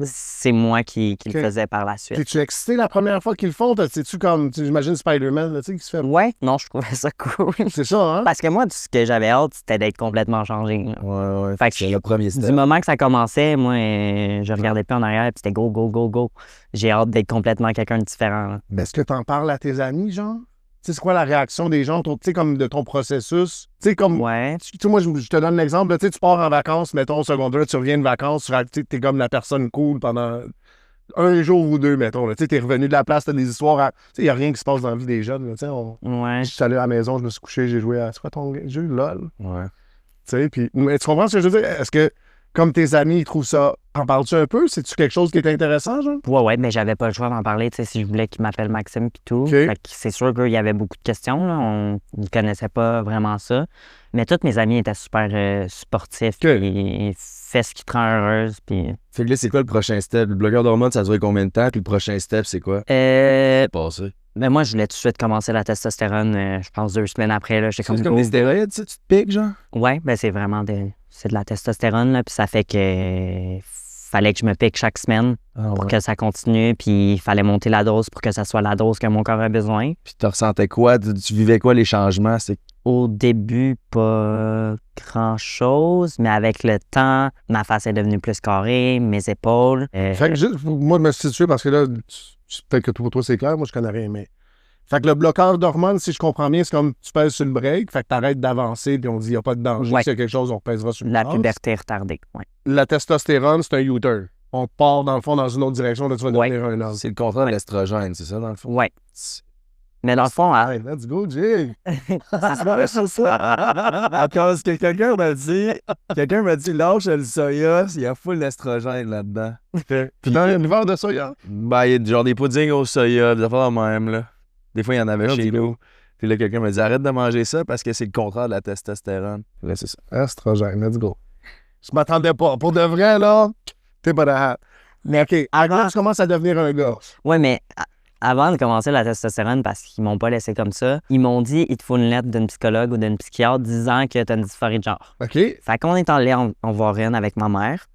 c'est moi qui Ok. le faisais par la suite. T'es-tu excité la première fois qu'ils le font? Sais-tu comme, j'imagine Spider-Man, là, tu sais, qui se fait... Ouais, non, je trouvais ça cool. C'est ça, hein? Parce que moi, ce que j'avais hâte, c'était d'être complètement changé. Là. Ouais, ouais. Fait que C'est le premier Du step. moment que ça commençait, moi, je regardais plus en arrière, puis c'était go, go, go, go. J'ai hâte d'être complètement quelqu'un de différent. Là. Mais est-ce que t'en parles à tes amis, genre? Tu sais, c'est quoi la réaction des gens, tu sais, comme de ton processus? Tu sais, comme... Ouais. Tu sais, moi, je te donne l'exemple, là, tu sais, tu pars en vacances, mettons, au secondaire, tu reviens de vacances, tu sais, t'es comme la personne cool pendant un jour ou deux, mettons, là. Tu sais, t'es revenu de la place, t'as des histoires, tu sais, il y a rien qui se passe dans la vie des jeunes, là, tu sais, Ouais. je suis allé à la maison, je me suis couché, j'ai joué à... C'est quoi ton jeu? LOL? Ouais. Tu sais, puis... Mais tu comprends ce que je veux dire? Est-ce que, comme tes amis, ils trouvent ça... En parles-tu un peu? C'est-tu quelque chose qui est intéressant, genre? Ouais, mais j'avais pas le choix d'en parler, tu sais, si je voulais qu'il m'appelle Maxime puis tout. Ok. Fait que c'est sûr qu'il y avait beaucoup de questions, là. Ils connaissaient pas vraiment ça. Mais tous mes amis étaient super sportifs, Ok. puis fais ce qui te rend heureuse, puis... Fait que là, c'est quoi le prochain step? Le bloqueur d'hormones, ça a duré combien de temps? Puis le prochain step, c'est quoi? Passé. Ben moi, je voulais tout de suite commencer la testostérone, je pense 2 semaines après, là. J'étais C'est comme... comme des stéroïdes, ça? Tu te piques, genre? Ouais, ben c'est vraiment c'est de la testostérone, là, puis ça fait que fallait que je me pique chaque semaine Ah pour que ça continue, puis il fallait monter la dose pour que ça soit la dose que mon corps a besoin. Puis tu ressentais quoi? Tu vivais quoi, les changements? C'est... Au début, pas grand-chose, mais avec le temps, ma face est devenue plus carrée, mes épaules. Fait que juste, moi, je me suis situé parce que là, peut-être que pour toi, c'est clair, moi, je connais rien, mais... Fait que le bloqueur d'hormones, si je comprends bien, c'est comme tu pèses sur le break, fait que t'arrêtes d'avancer, puis on dit, il n'y a pas de danger. Ouais. S'il y a quelque chose, on pèsera sur le La gaz. puberté retardée, ouais. La testostérone, c'est un U-turn. On part, dans le fond, dans une autre direction, là, tu vas Ouais. devenir un homme. C'est le contraire de l'estrogène, c'est ça, dans le fond? Ouais. Mais dans le fond, Hey, let's go, Jig! Attends, que quelqu'un m'a dit, lâche le soya, il y a full d'estrogène là-dedans. Puis dans l'hiver de soya. Ben, il y a genre des puddings au soya, des affaires de même, là. Des fois, il y en avait Ah, chez du nous. Puis là, quelqu'un m'a dit, arrête de manger ça parce que c'est le contraire de la testostérone. Là, c'est ça. Estrogène, let's go. Je m'attendais pas. Pour de vrai, là, t'es pas de hat. Mais OK, avant que tu commences à devenir un gars. ouais, mais avant de commencer la testostérone, parce qu'ils m'ont pas laissé comme ça, ils m'ont dit il te faut une lettre d'une psychologue ou d'une psychiatre disant que tu as une dysphorie de genre. OK. Fait qu'on est allé en voir une avec ma mère.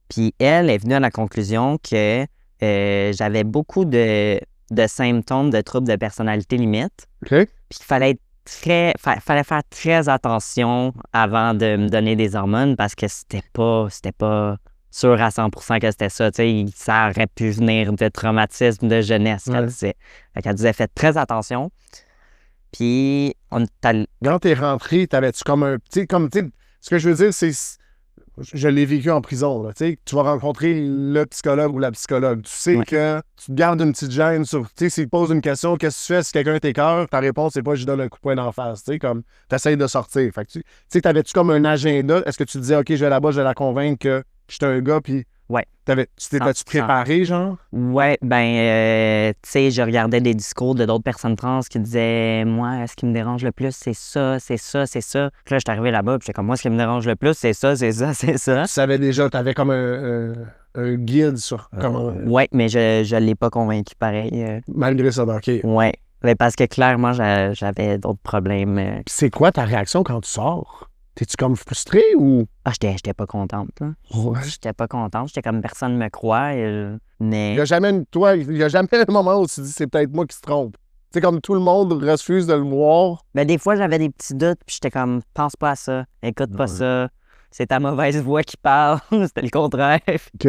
Puis elle est venue à la conclusion que j'avais beaucoup de symptômes de troubles de personnalité limite. OK. Puis qu'il fallait fallait faire très attention avant de me donner des hormones parce que c'était pas sûr à 100% que c'était ça. Ça aurait pu venir de traumatisme de jeunesse, qu'elle disait. Fait qu'elle disait faites très attention. Puis Quand t'es rentré, t'avais-tu comme un... Tu sais, ce que je veux dire, c'est... Je l'ai vécu en prison, là, tu sais. Tu vas rencontrer le psychologue ou la psychologue. Tu sais que tu te gardes une petite gêne sur... Tu sais, s'il te pose une question, qu'est-ce que tu fais si quelqu'un t'écoeure? Ta réponse, c'est pas « je donne un coup de poing d'en face », tu sais, comme... T'essayes de sortir. Fait que tu sais, t'avais-tu comme un agenda? Est-ce que tu te disais « OK, je vais là-bas, je vais la convaincre que j'étais un gars », puis... Ouais. Tu t'étais-tu préparé, genre? Ouais, tu sais, je regardais des discours de d'autres personnes trans qui disaient « Moi, ce qui me dérange le plus, c'est ça, c'est ça, c'est ça. » Puis là, j'étais arrivé là-bas, puis j'étais comme « Moi, ce qui me dérange le plus, c'est ça, c'est ça, c'est ça. » Tu savais déjà, t'avais comme un guide sur comment... Ouais, mais je l'ai pas convaincu pareil. Malgré ça, OK. Ouais. Mais parce que clairement, j'avais d'autres problèmes. Puis c'est quoi ta réaction quand tu sors? T'es-tu comme frustré ou... Ah, j'étais pas contente, là. Ouais. J'étais pas contente. J'étais comme personne me croit. Mais... Il y a jamais un moment où tu te dis c'est peut-être moi qui se trompe. Tu sais, comme tout le monde refuse de le voir. Ben, des fois, j'avais des petits doutes, puis j'étais comme, pense pas à ça, écoute pas ça, c'est ta mauvaise voix qui parle, c'était le contraire. OK.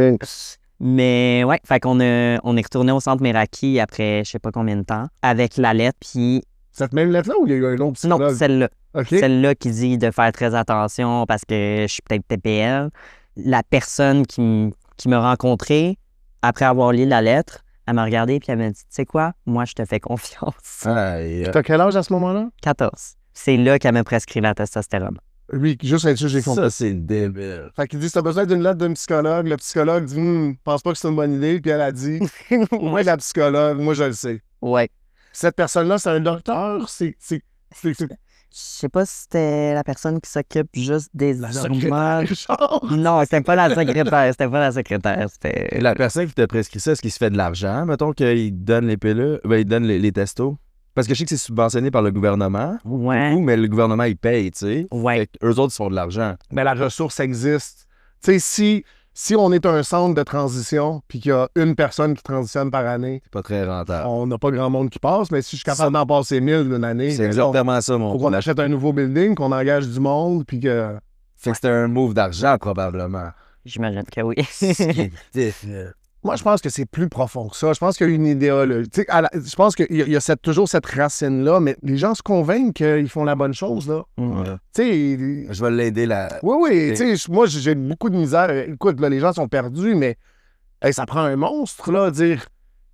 Mais ouais, fait qu'on est retourné au centre Meraki après je sais pas combien de temps, avec la lettre, puis... Cette même lettre-là ou il y a eu un autre psychologue? Non, celle-là. OK. Celle-là qui dit de faire très attention parce que je suis peut-être TPL. La personne qui m'a rencontré, après avoir lu la lettre, elle m'a regardé puis elle m'a dit, tu sais quoi, moi je te fais confiance. T'as quel âge à ce moment-là? 14. C'est là qu'elle m'a prescrit la testostérone. Oui, juste être sûr, j'ai compris. Ça, c'est débile. Fait qu'il dit, si t'as besoin d'une lettre d'un psychologue, le psychologue dit, pense pas que c'est une bonne idée, puis elle a dit, moi, la psychologue, moi, je le sais. Ouais. Cette personne-là, c'est un docteur? Je sais pas si c'était la personne qui s'occupe juste des hormones. Non, c'était pas la secrétaire. C'était... La personne qui t'a prescrit ça, est-ce qu'il se fait de l'argent? Mettons qu'il donne les pilules, il donne les testos. Parce que je sais que c'est subventionné par le gouvernement. Ouais. Mais le gouvernement, il paye, tu sais. Ouais. Fait qu'eux autres, ils font de l'argent. Mais la ressource existe. Tu sais, si on est un centre de transition, puis qu'il y a une personne qui transitionne par année, C'est pas très rentable. on n'a pas grand monde qui passe, mais si je suis capable d'en passer 1000 d'une année, C'est exactement ça, mon faut qu'on achète un nouveau building, qu'on engage du monde, puis que... Fait que c'était un move d'argent, probablement. J'imagine que oui. Moi, je pense que c'est plus profond que ça. Je pense qu'il y a une idéologie. Tu sais, je pense qu'il y a toujours cette racine-là, mais les gens se convainquent qu'ils font la bonne chose, là. Ouais. Tu sais... Je vais l'aider là. Oui, tu sais, moi, j'ai beaucoup de misère. Écoute, là, les gens sont perdus, mais hey, ça prend un monstre, là, dire,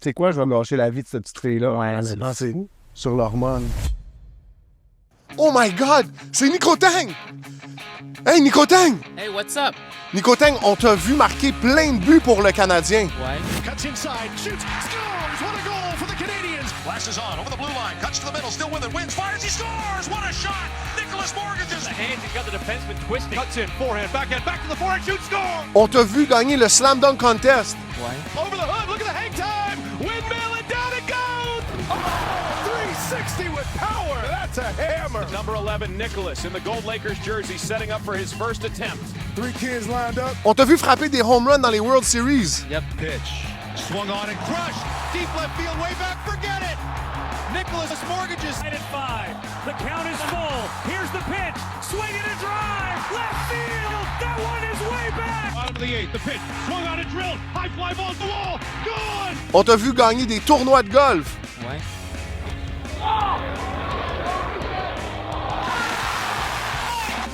tu sais quoi, je vais me gâcher la vie de cette petite fille-là. Ouais, c'est fou. Sur l'hormone. Oh my God! C'est Nico Tang! Hey, Nico Tang! Hey, what's up? Nico Tang, on t'a vu marquer plein de buts pour le Canadien. Ouais. Cuts inside, shoots, scores! What a goal for the Canadians! Flashes on over the blue line, cuts to the middle, still with it, wins, fires, he scores! What a shot! Nicholas Mortgages! The hands, he's got the defenseman twisting. Cuts in, forehand, backhand, back to the forehand, shoots, score! On t'a vu gagner le Slam Dunk Contest. Ouais. Over the hood, look at the hang time! Windmill and down it goes! Oh, 360 with power! That's a hammer! Number 11, Nicholas, in the Gold Lakers jersey, setting up for his first attempt. 3 kids lined up. On t'a vu frapper des home runs dans les World Series. Yep. Pitch. Swung on and crushed. Deep left field, way back, forget it! Nicholas Mortgages. Right at 5. The count is full. Here's the pitch. Swing and a drive. Left field. That one is way back. Bottom of the 8th, the pitch. Swung on and drilled. High fly ball to the wall. Gone! On t'a vu gagner des tournois de golf. Ouais.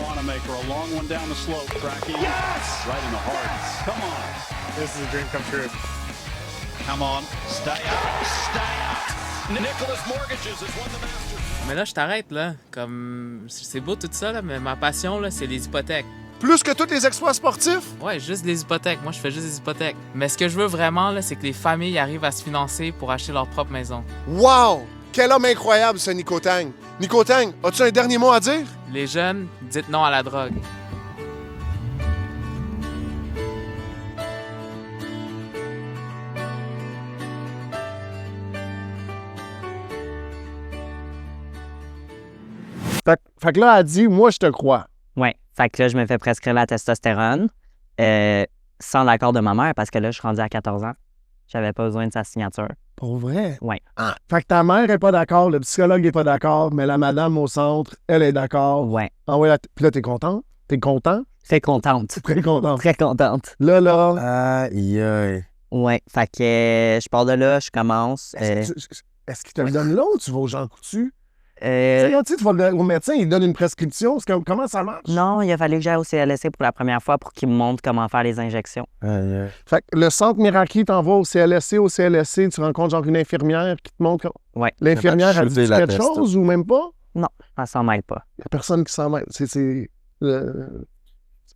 Wanamaker, a long one down the slope, tracking. Yes! Right in the heart. Come on. This is a dream come true. Come on. Stay out. Stay out. Nicholas Mortgages has won the Masters. Mais là, je t'arrête, là. Comme, c'est beau tout ça, là, mais ma passion, là, c'est les hypothèques. Plus que tous les exploits sportifs. Ouais, juste les hypothèques. Moi, je fais juste des hypothèques. Mais ce que je veux vraiment, là, c'est que les familles arrivent à se financer pour acheter leur propre maison. Wow! Quel homme incroyable, ce Nico Tang. Nico Tang, as-tu un dernier mot à dire? Les jeunes, dites non à la drogue. Fait que là, elle dit, moi, je te crois. Ouais. Fait que là, je me fais prescrire la testostérone sans l'accord de ma mère parce que là, je suis rendu à 14 ans. J'avais pas besoin de sa signature. Pour vrai? Ouais. Ah. Fait que ta mère est pas d'accord, le psychologue est pas d'accord, mais la madame au centre, elle est d'accord. Ouais. Ah ouais, puis là, t'es contente? T'es content? Très contente. Très contente. Très contente. Là. Aïe, aïe. Ouais. Fait que je pars de là, je commence. Est-ce qu'il te le donne là ou tu vas aux gens coutus? Euh, Tu sais, tu vas au médecin, il te donne une prescription. Comment ça marche? non, il a fallu que j'aille au CLSC pour la première fois pour qu'il me montre comment faire les injections. Aïe, aïe. Fait que le centre Miraki t'envoie au CLSC. Au CLSC, tu rencontres genre une infirmière qui te montre. Ouais. L'infirmière, elle dit Shooter la quelque testo. chose ou même pas? Ça s'en mêle pas. Il n'y a personne qui s'en mêle.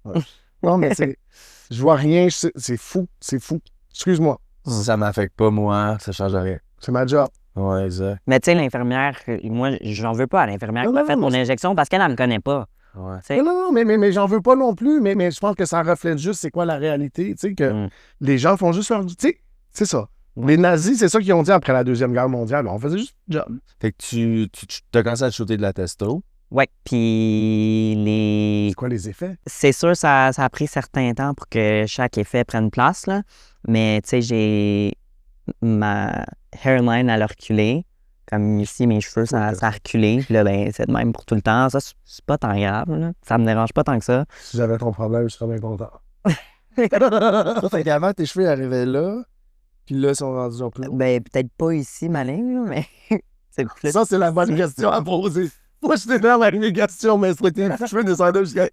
Ouais. Non, mais je vois rien. C'est fou. C'est fou. Excuse-moi. Si ça m'affecte pas, moi, ça change rien. C'est ma job. Ouais, exact. Mais tu sais, l'infirmière, moi, j'en veux pas à l'infirmière Non, qui m'a non, fait non, mon injection parce qu'elle, elle me connaît pas. Ouais. Tu sais. Non, mais j'en veux pas non plus. Mais je pense que ça reflète juste c'est quoi la réalité. Tu sais, que les gens font juste leur. Tu sais, c'est ça. Les nazis, c'est ça qu'ils ont dit après la Deuxième Guerre mondiale. On faisait juste le job. Fait que tu as commencé à te shooter de la testo. Ouais. Puis C'est quoi les effets? c'est sûr, ça a pris certains temps pour que chaque effet prenne place, là. Mais tu sais, j'ai ma hairline, elle a reculé. Comme ici, mes cheveux, ça a reculé. Puis là, ben, c'est de même pour tout le temps. Ça, c'est pas tant grave, là. Ça me dérange pas tant que ça. Si j'avais ton problème, je serais bien content. Fait qu'avant, tes cheveux arrivaient là, puis là, ils sont rendus en plus. Ben, peut-être pas ici, ma ligne, là, mais c'est plus. Ça, c'est la bonne question à poser. Moi, je t'ai dans la négation, mais je cheveux descendaient jusqu'à.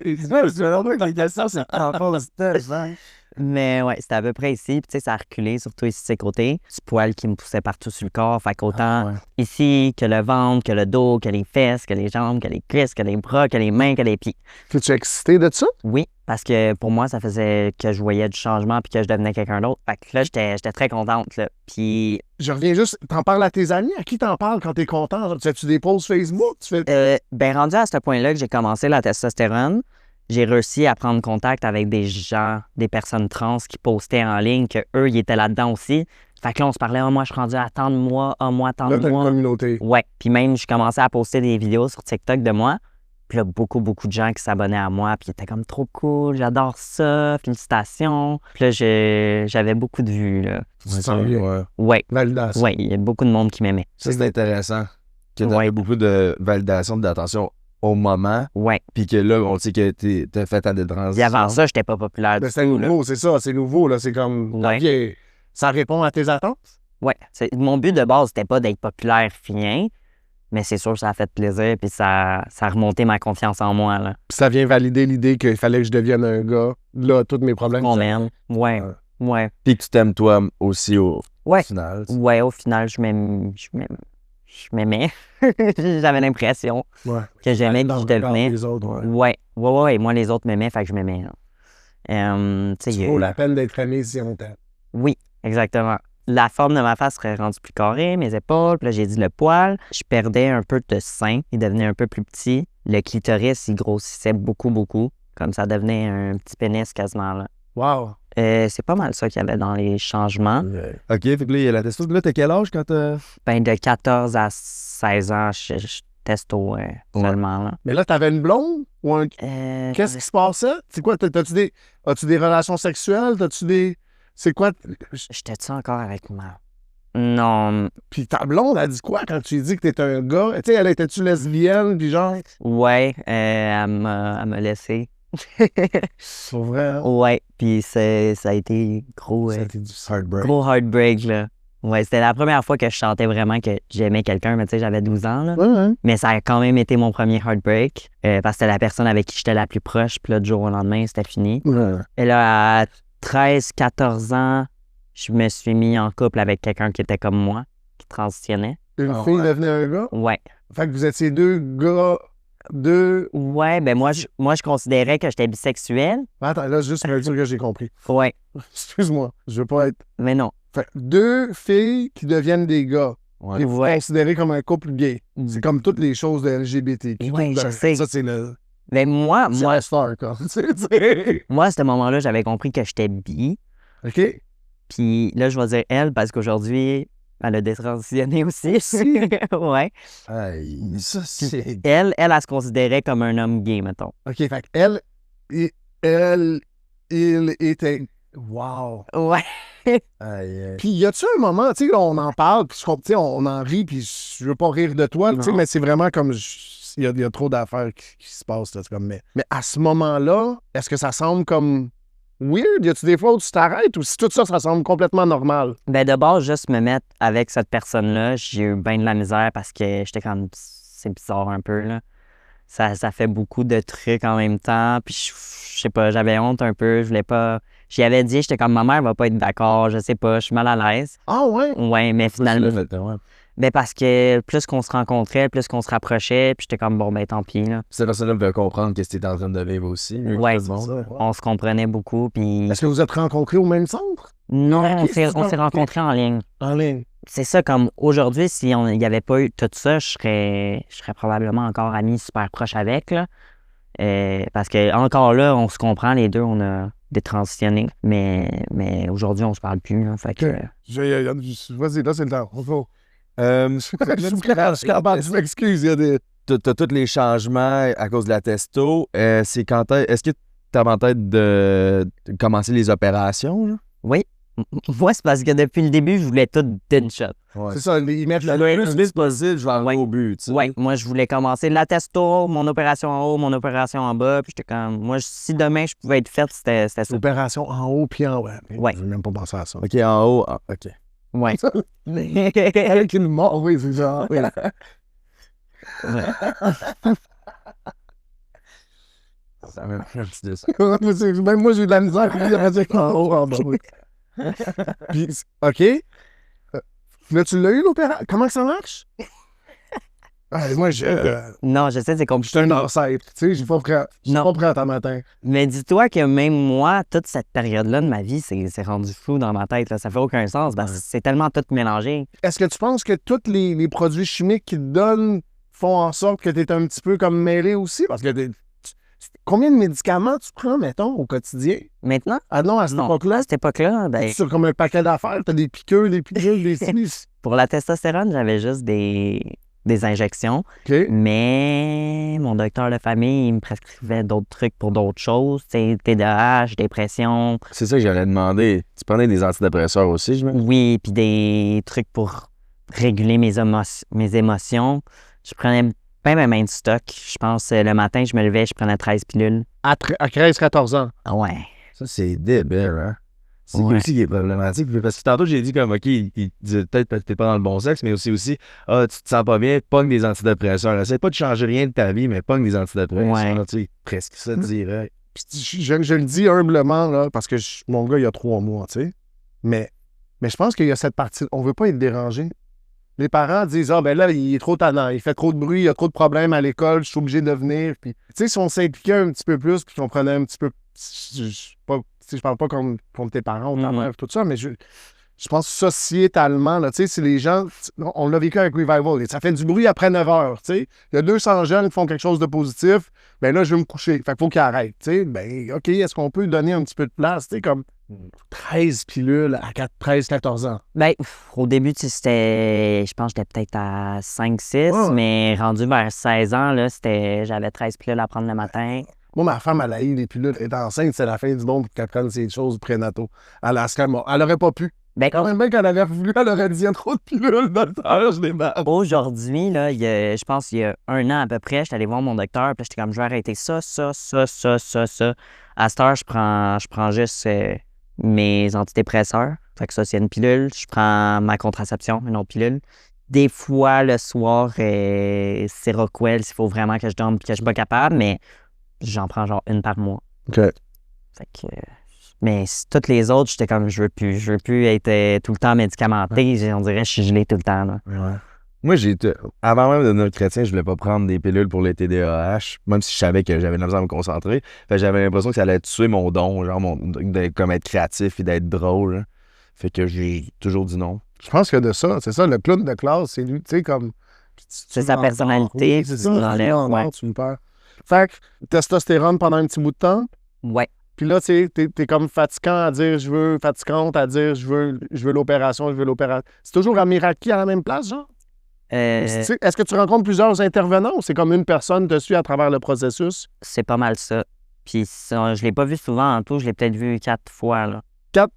La question, c'est encore le stress, hein? Mais ouais, c'était à peu près ici. Puis tu sais, ça a reculé, surtout ici de ses côtés. Du poil qui me poussait partout sur le corps. Fait qu'autant ici que le ventre, que le dos, que les fesses, que les jambes, que les cuisses, que les bras, que les mains, que les pieds. T'es-tu excité de ça? Oui, parce que pour moi, ça faisait que je voyais du changement puis que je devenais quelqu'un d'autre. Fait que là, j'étais très contente, là. Puis... Je reviens juste, t'en parles à tes amis? À qui t'en parles quand t'es content? Genre, tu fais-tu des posts Facebook? Tu fais... ben, rendu à ce point-là que j'ai commencé la testostérone, j'ai réussi à prendre contact avec des gens, des personnes trans qui postaient en ligne, qu'eux, ils étaient là-dedans aussi. Fait que là, on se parlait, moi, je suis rendu à tant de mois, moi, tant de Là, t'as une mois. communauté. Ouais. Puis même, je commençais à poster des vidéos sur TikTok de moi. Puis là, beaucoup de gens qui s'abonnaient à moi. Puis ils étaient comme trop cool, j'adore ça, félicitations. Puis là, j'avais beaucoup de vues, là. Tu te sens bien. Ouais. Ouais. Validation. Ouais, il y a beaucoup de monde qui m'aimait. Ça, c'est intéressant. Que tu Ouais. beaucoup de validation, d'attention au moment, Ouais. puis que là, on sait que t'as fait ta transition. Puis avant ça, j'étais pas populaire Ben, du c'est tout, là. nouveau, c'est ça, c'est nouveau, là. C'est comme. Ouais. Ok, ça répond à tes attentes? Ouais. Mon but de base, c'était pas d'être populaire rien, mais c'est sûr que ça a fait plaisir, puis ça a remonté ma confiance en moi, là. Puis ça vient valider l'idée qu'il fallait que je devienne un gars. Là, tous mes problèmes. Qu'on m'aime. Ouais. Ouais. Puis que tu t'aimes toi aussi au Ouais. final. Ouais, au final, je m'aimais. J'avais l'impression Ouais. que j'aimais Dans qui je le regard devenais. des autres, ouais. Ouais. Moi, les autres m'aimaient, fait que je m'aimais, là. Tu sais, Ça vaut la peine d'être aimé si on t'aime. Oui, exactement. La forme de ma face serait rendue plus carrée, mes épaules, puis là, j'ai dit le poil. Je perdais un peu de sein, il devenait un peu plus petit. Le clitoris, il grossissait beaucoup. Comme ça devenait un petit pénis quasiment, là. Wow. C'est pas mal ça qu'il y avait dans les changements. OK, fait que là, il y a la testo. Là, t'as quel âge quand t'as... Ben, de 14 à 16 ans, je testo seulement, là. Mais là, t'avais une blonde? Ou un... Qu'est-ce qui se passait? C'est quoi? As-tu des relations sexuelles? T'as-tu des... C'est quoi? J'étais-tu encore avec ma... Non. Puis ta blonde, elle dit quoi quand tu lui dis que t'es un gars? Tu sais, elle était-tu lesbienne? Puis genre... Ouais, elle m'a laissé. C'est vrai, hein? Ouais, puis ça a été gros... Ça a été du heartbreak. Gros heartbreak, là. Ouais, c'était la première fois que je sentais vraiment que j'aimais quelqu'un, mais tu sais, j'avais 12 ans, là. Ouais. Mais ça a quand même été mon premier heartbreak, parce que c'était la personne avec qui j'étais la plus proche, puis là, du jour au lendemain, c'était fini. Ouais. Et là, à 13, 14 ans, je me suis mis en couple avec quelqu'un qui était comme moi, qui transitionnait. Une fille devenait un gars? Ouais. Fait que vous étiez deux gars, Ouais, ben moi, je considérais que j'étais bisexuel. Attends, là, juste me dire que j'ai compris. Ouais, Excuse-moi, je veux pas être... mais non. Fait que deux filles qui deviennent des gars. Ouais. Et vous Ouais. considérez comme un couple gay. C'est comme toutes les choses de LGBTQ. Ouais, je sais. Ça, c'est le... Mais moi, C'est la star, quoi. moi, à ce moment-là, j'avais compris que j'étais bi. OK? Puis là, je vais dire elle parce qu'aujourd'hui, Elle a détransitionné aussi. Ouais. Aïe, ça, c'est... Elle se considérait comme un homme gay, mettons. OK, fait qu'elle, il était... Wow! Ouais. Aïe. Puis, y a-tu un moment, tu sais, là, on en parle, puis tu sais, on en rit, puis je veux pas rire de toi, tu sais, mais c'est vraiment comme... Il y a trop d'affaires qui se passent, là, c'est comme... Mais à ce moment-là, est-ce que ça semble comme... weird? Y a-tu des fois où tu t'arrêtes, ou si tout ça, ça semble complètement normal? Ben, de base, juste me mettre avec cette personne-là, j'ai eu bien de la misère parce que j'étais comme... C'est bizarre un peu, là. Ça fait beaucoup de trucs en même temps, puis je sais pas, j'avais honte un peu, je voulais pas... J'y avais dit, j'étais comme, ma mère va pas être d'accord, je sais pas, je suis mal à l'aise. Ah ouais? Ouais, mais finalement... Ouais. Ben, parce que plus qu'on se rencontrait, plus qu'on se rapprochait, puis j'étais comme, bon, ben, tant pis, là. Cette personne-là veut comprendre qu'est-ce que t'es en train de vivre aussi. mieux que Ouais, tout le monde. on se comprenait beaucoup, puis... Est-ce que vous êtes rencontrés au même centre? Non, on s'est Ok. rencontrés en ligne. En ligne. C'est ça, comme aujourd'hui, si il n'y avait pas eu tout ça, je serais probablement encore amis super proches avec, là. Parce que encore là, on se comprend, les deux, on a détransitionné, mais aujourd'hui, on se parle plus, là, fait que... Vas-y, là, c'est le temps. On va. Je Je m'excuse, il y a des... T'as tous les changements à cause de la testo. C'est quand est-ce que tu as en tête de commencer les opérations? Là? Oui. Moi, c'est parce que depuis le début, je voulais tout d'une shot. C'est ça, ils mettent la... Le plus vite possible, je vais arriver Ouais. au but. Tu sais. Ouais, moi, je voulais commencer la testo, mon opération en haut, mon opération en bas, puis j'étais comme... Moi, si demain, je pouvais être faite, c'était ça. L'opération en haut puis en bas. Ouais. Je n'ai même pas pensé à ça. OK, en haut. Ah, OK. Ouais. Avec une mort, oui, c'est genre... Oui. Ça m'a fait un petit dessin. Même moi, j'ai eu de la misère à dire en haut, en bas, oui. Puis, OK. Là, tu l'as eu, l'opération? Comment ça marche? Moi, Non, je sais, c'est j'étais compliqué. un ancêtre. Tu sais, je suis pas prêt à matin. Mais dis-toi que même moi, toute cette période-là de ma vie, c'est rendu flou dans ma tête. Là. Ça fait aucun sens parce que c'est tellement tout mélangé. Est-ce que tu penses que tous les produits chimiques qu'ils te donnent font en sorte que tu es un petit peu comme mêlé aussi? Parce que combien de médicaments tu prends, mettons, au quotidien? Maintenant, Ah non, à cette non. époque-là, À cette époque-là, ben, c'est comme un paquet d'affaires. Tu as des piqûres, des pilules, des silices. pour la testostérone, j'avais juste des injections. OK. Mais mon docteur de famille, il me prescrivait d'autres trucs pour d'autres choses. Tu sais, TDAH, dépression. C'est ça que j'allais demander. Tu prenais des antidépresseurs aussi, je me Oui, puis des trucs pour réguler mes émotions. Je prenais même de stock. Je pense le matin, je me levais, je prenais 13 pilules. À 13-14 ans. Ah ouais. Ça, c'est débile, hein? C'est Ouais. aussi qui est problématique. Parce que tantôt, j'ai dit comme, OK, il disait peut-être que t'es pas dans le bon sexe, mais aussi, ah, tu te sens pas bien, pogne des antidépresseurs. Essaye pas de changer rien de ta vie, mais pogne des antidépresseurs. Ouais. Tu sais, presque ça direct. Puis je le dis humblement, là, parce que mon gars, il y a 3 mois, tu sais. Mais je pense qu'il y a cette partie. On veut pas être dérangé. Les parents disent, ah, ben là, il est trop tannant, il fait trop de bruit, il y a trop de problèmes à l'école, je suis obligé de venir. Puis, tu sais, si on s'impliquait un petit peu plus, puis qu'on prenait un petit peu. Je parle pas comme tes parents ou ta mère, tout ça, mais je pense sociétalement, là, tu sais, si les gens. On l'a vécu avec Revival, et ça fait du bruit après 9 heures, tu sais. Il y a 200 jeunes qui font quelque chose de positif, ben là, je vais me coucher. Fait qu'il faut qu'ils arrêtent, tu sais. Ben, OK, est-ce qu'on peut donner un petit peu de place, tu sais, comme 13 pilules à 13-14 ans? Ben, au début, tu sais, c'était. Je pense que j'étais peut-être à 5-6, Ouais. mais rendu vers 16 ans, là, j'avais 13 pilules à prendre le matin. Moi, ma femme, elle a eu les pilules. Elle est enceinte, c'est la fin du monde pour qu'elle prenne ces choses prénataux. Elle aurait pas pu. Ben, Quand même bien qu'elle avait voulu, elle aurait dit, il y a trop de pilules dans le temps, je les marre. aujourd'hui, là, je pense qu'il y a 1 an à peu près, j'étais allé voir mon docteur, puis j'étais comme, je vais arrêter ça. À cette heure, je prends juste mes antidépresseurs. Fait que ça, c'est une pilule. Je prends ma contraception, une autre pilule. Des fois, le soir, c'est Rockwell s'il faut vraiment que je dorme et que je suis pas capable, mais j'en prends genre 1 par mois. OK. Fait que... Mais toutes les autres, j'étais comme, je veux plus être tout le temps médicamenté. On dirait que je suis gelé tout le temps, là. Ouais. Moi, avant même de devenir chrétien, je voulais pas prendre des pilules pour les TDAH, même si je savais que j'avais de la misère à me concentrer. Fait que j'avais l'impression que ça allait tuer mon don, genre comme être créatif et d'être drôle. Hein. Fait que j'ai toujours dit non. Je pense que de ça, c'est ça, le clown de classe, c'est lui, tu sais, comme... C'est sa personnalité, Oui, c'est tu ça, l'enlèves, tu ouais. tu me perds. Fait que testostérone pendant un petit bout de temps. Ouais. Puis là, tu sais, t'es comme fatigant à dire fatigante à dire je veux l'opération. C'est toujours à Miraki à la même place, genre? Est-ce que tu rencontres plusieurs intervenants ou c'est comme une personne te suit à travers le processus? C'est pas mal ça. Puis ça, je l'ai pas vu souvent en tout, je l'ai peut-être vu 4 fois, là.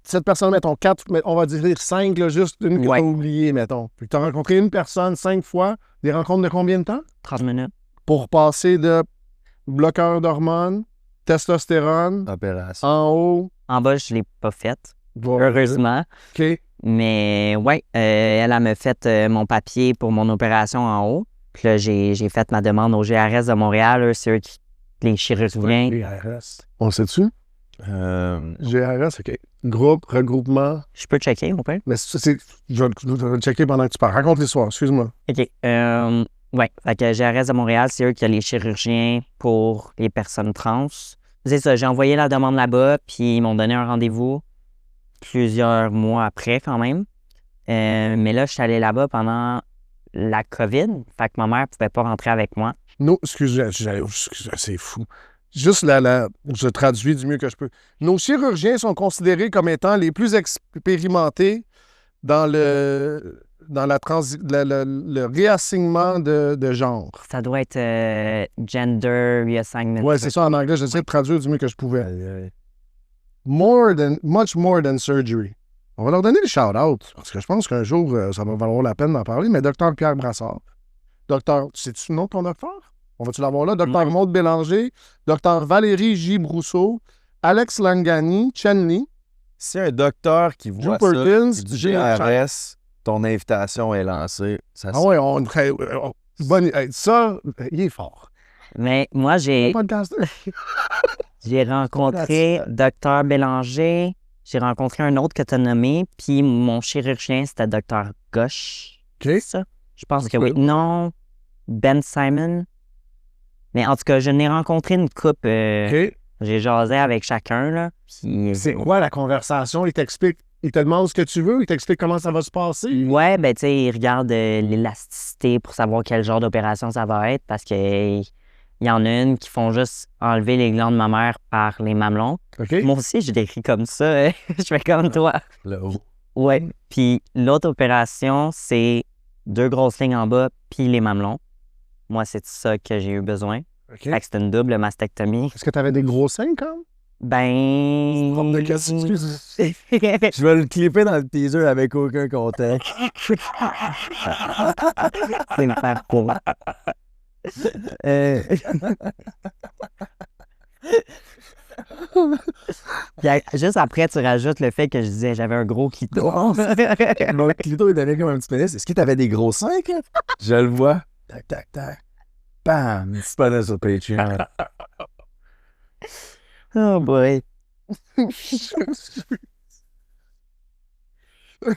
Cette personne, mettons 4, on va dire 5, là, juste une que Ouais. t'as oubliée, mettons. Puis t'as rencontré une personne 5 fois, des rencontres de combien de temps? 30 minutes. Pour passer de bloqueur d'hormones, testostérone, Opération. en haut. En bas, je l'ai pas faite, Voilà. heureusement. OK. Mais ouais, elle m'a fait mon papier pour mon opération en haut. Puis là, j'ai fait ma demande au GRS de Montréal. Eux, c'est eux qui, les chirurgiens. GRS. On sait-tu? Euh, GRS, OK. Groupe, regroupement. Je peux checker, mon père? Mais ça, je vais le checker pendant que tu parles. Raconte l'histoire, excuse-moi. OK. Ouais, fait que GRS de Montréal, c'est eux qui ont les chirurgiens pour les personnes trans. C'est ça, j'ai envoyé la demande là-bas, puis ils m'ont donné un rendez-vous plusieurs mois après quand même. Mais là, je suis allé là-bas pendant la COVID, fait que ma mère pouvait pas rentrer avec moi. Non, excusez, c'est fou. Juste je traduis du mieux que je peux. Nos chirurgiens sont considérés comme étant les plus expérimentés dans le réassignement de genre. Ça doit être gender reassignment. Ouais, c'est ça en anglais. J'essaie de traduire du mieux que je pouvais. Much more than surgery. On va leur donner le shout-out, parce que je pense qu'un jour, ça va valoir la peine d'en parler, mais Dr Pierre Brassard. Sais-tu le nom de ton docteur? On va-tu l'avoir là? Dr Maude Bélanger, Dr Valérie J. Brousseau, Alex Langani, Chen Li, Si un docteur qui Joe voit Perkins, ça, du GRS, ton invitation est lancée. Ça Ah ouais, ça, il est fort. Mais moi, j'ai Podcast. rencontré Dr Bélanger, j'ai rencontré un autre que tu as nommé, puis mon chirurgien, c'était Dr Gauche. OK. C'est ça? Je pense que oui. Non, Ben Simon. Mais en tout cas, je n'ai rencontré une couple. OK. J'ai jasé avec chacun, là. Puis, C'est quoi la conversation? Il t'explique, il te demande ce que tu veux, il t'explique comment ça va se passer. ouais, ben tu sais, il regarde l'élasticité pour savoir quel genre d'opération ça va être, parce que il y en a une qui font juste enlever les glandes mammaires par les mamelons. OK. Moi aussi, je décris comme ça. Je fais comme toi. Là, Ouais. Puis l'autre opération, c'est 2 grosses lignes en bas, puis les mamelons. Moi, c'est ça que j'ai eu besoin. OK. Fait que c'est une double mastectomie. Est-ce que tu avais des gros seins, quand même? Ben... Forme de casse, excuse. je vais le clipper dans le teaser avec aucun contexte. C'est une faire cool. Juste après, tu rajoutes le fait que je disais j'avais un gros clito. Mon clito, il donnait comme un petit pénis. Est-ce que t'avais des gros seins, là? Je le vois. Tac, tac, tac. Bam! C'est pas là sur Patreon. Oh boy.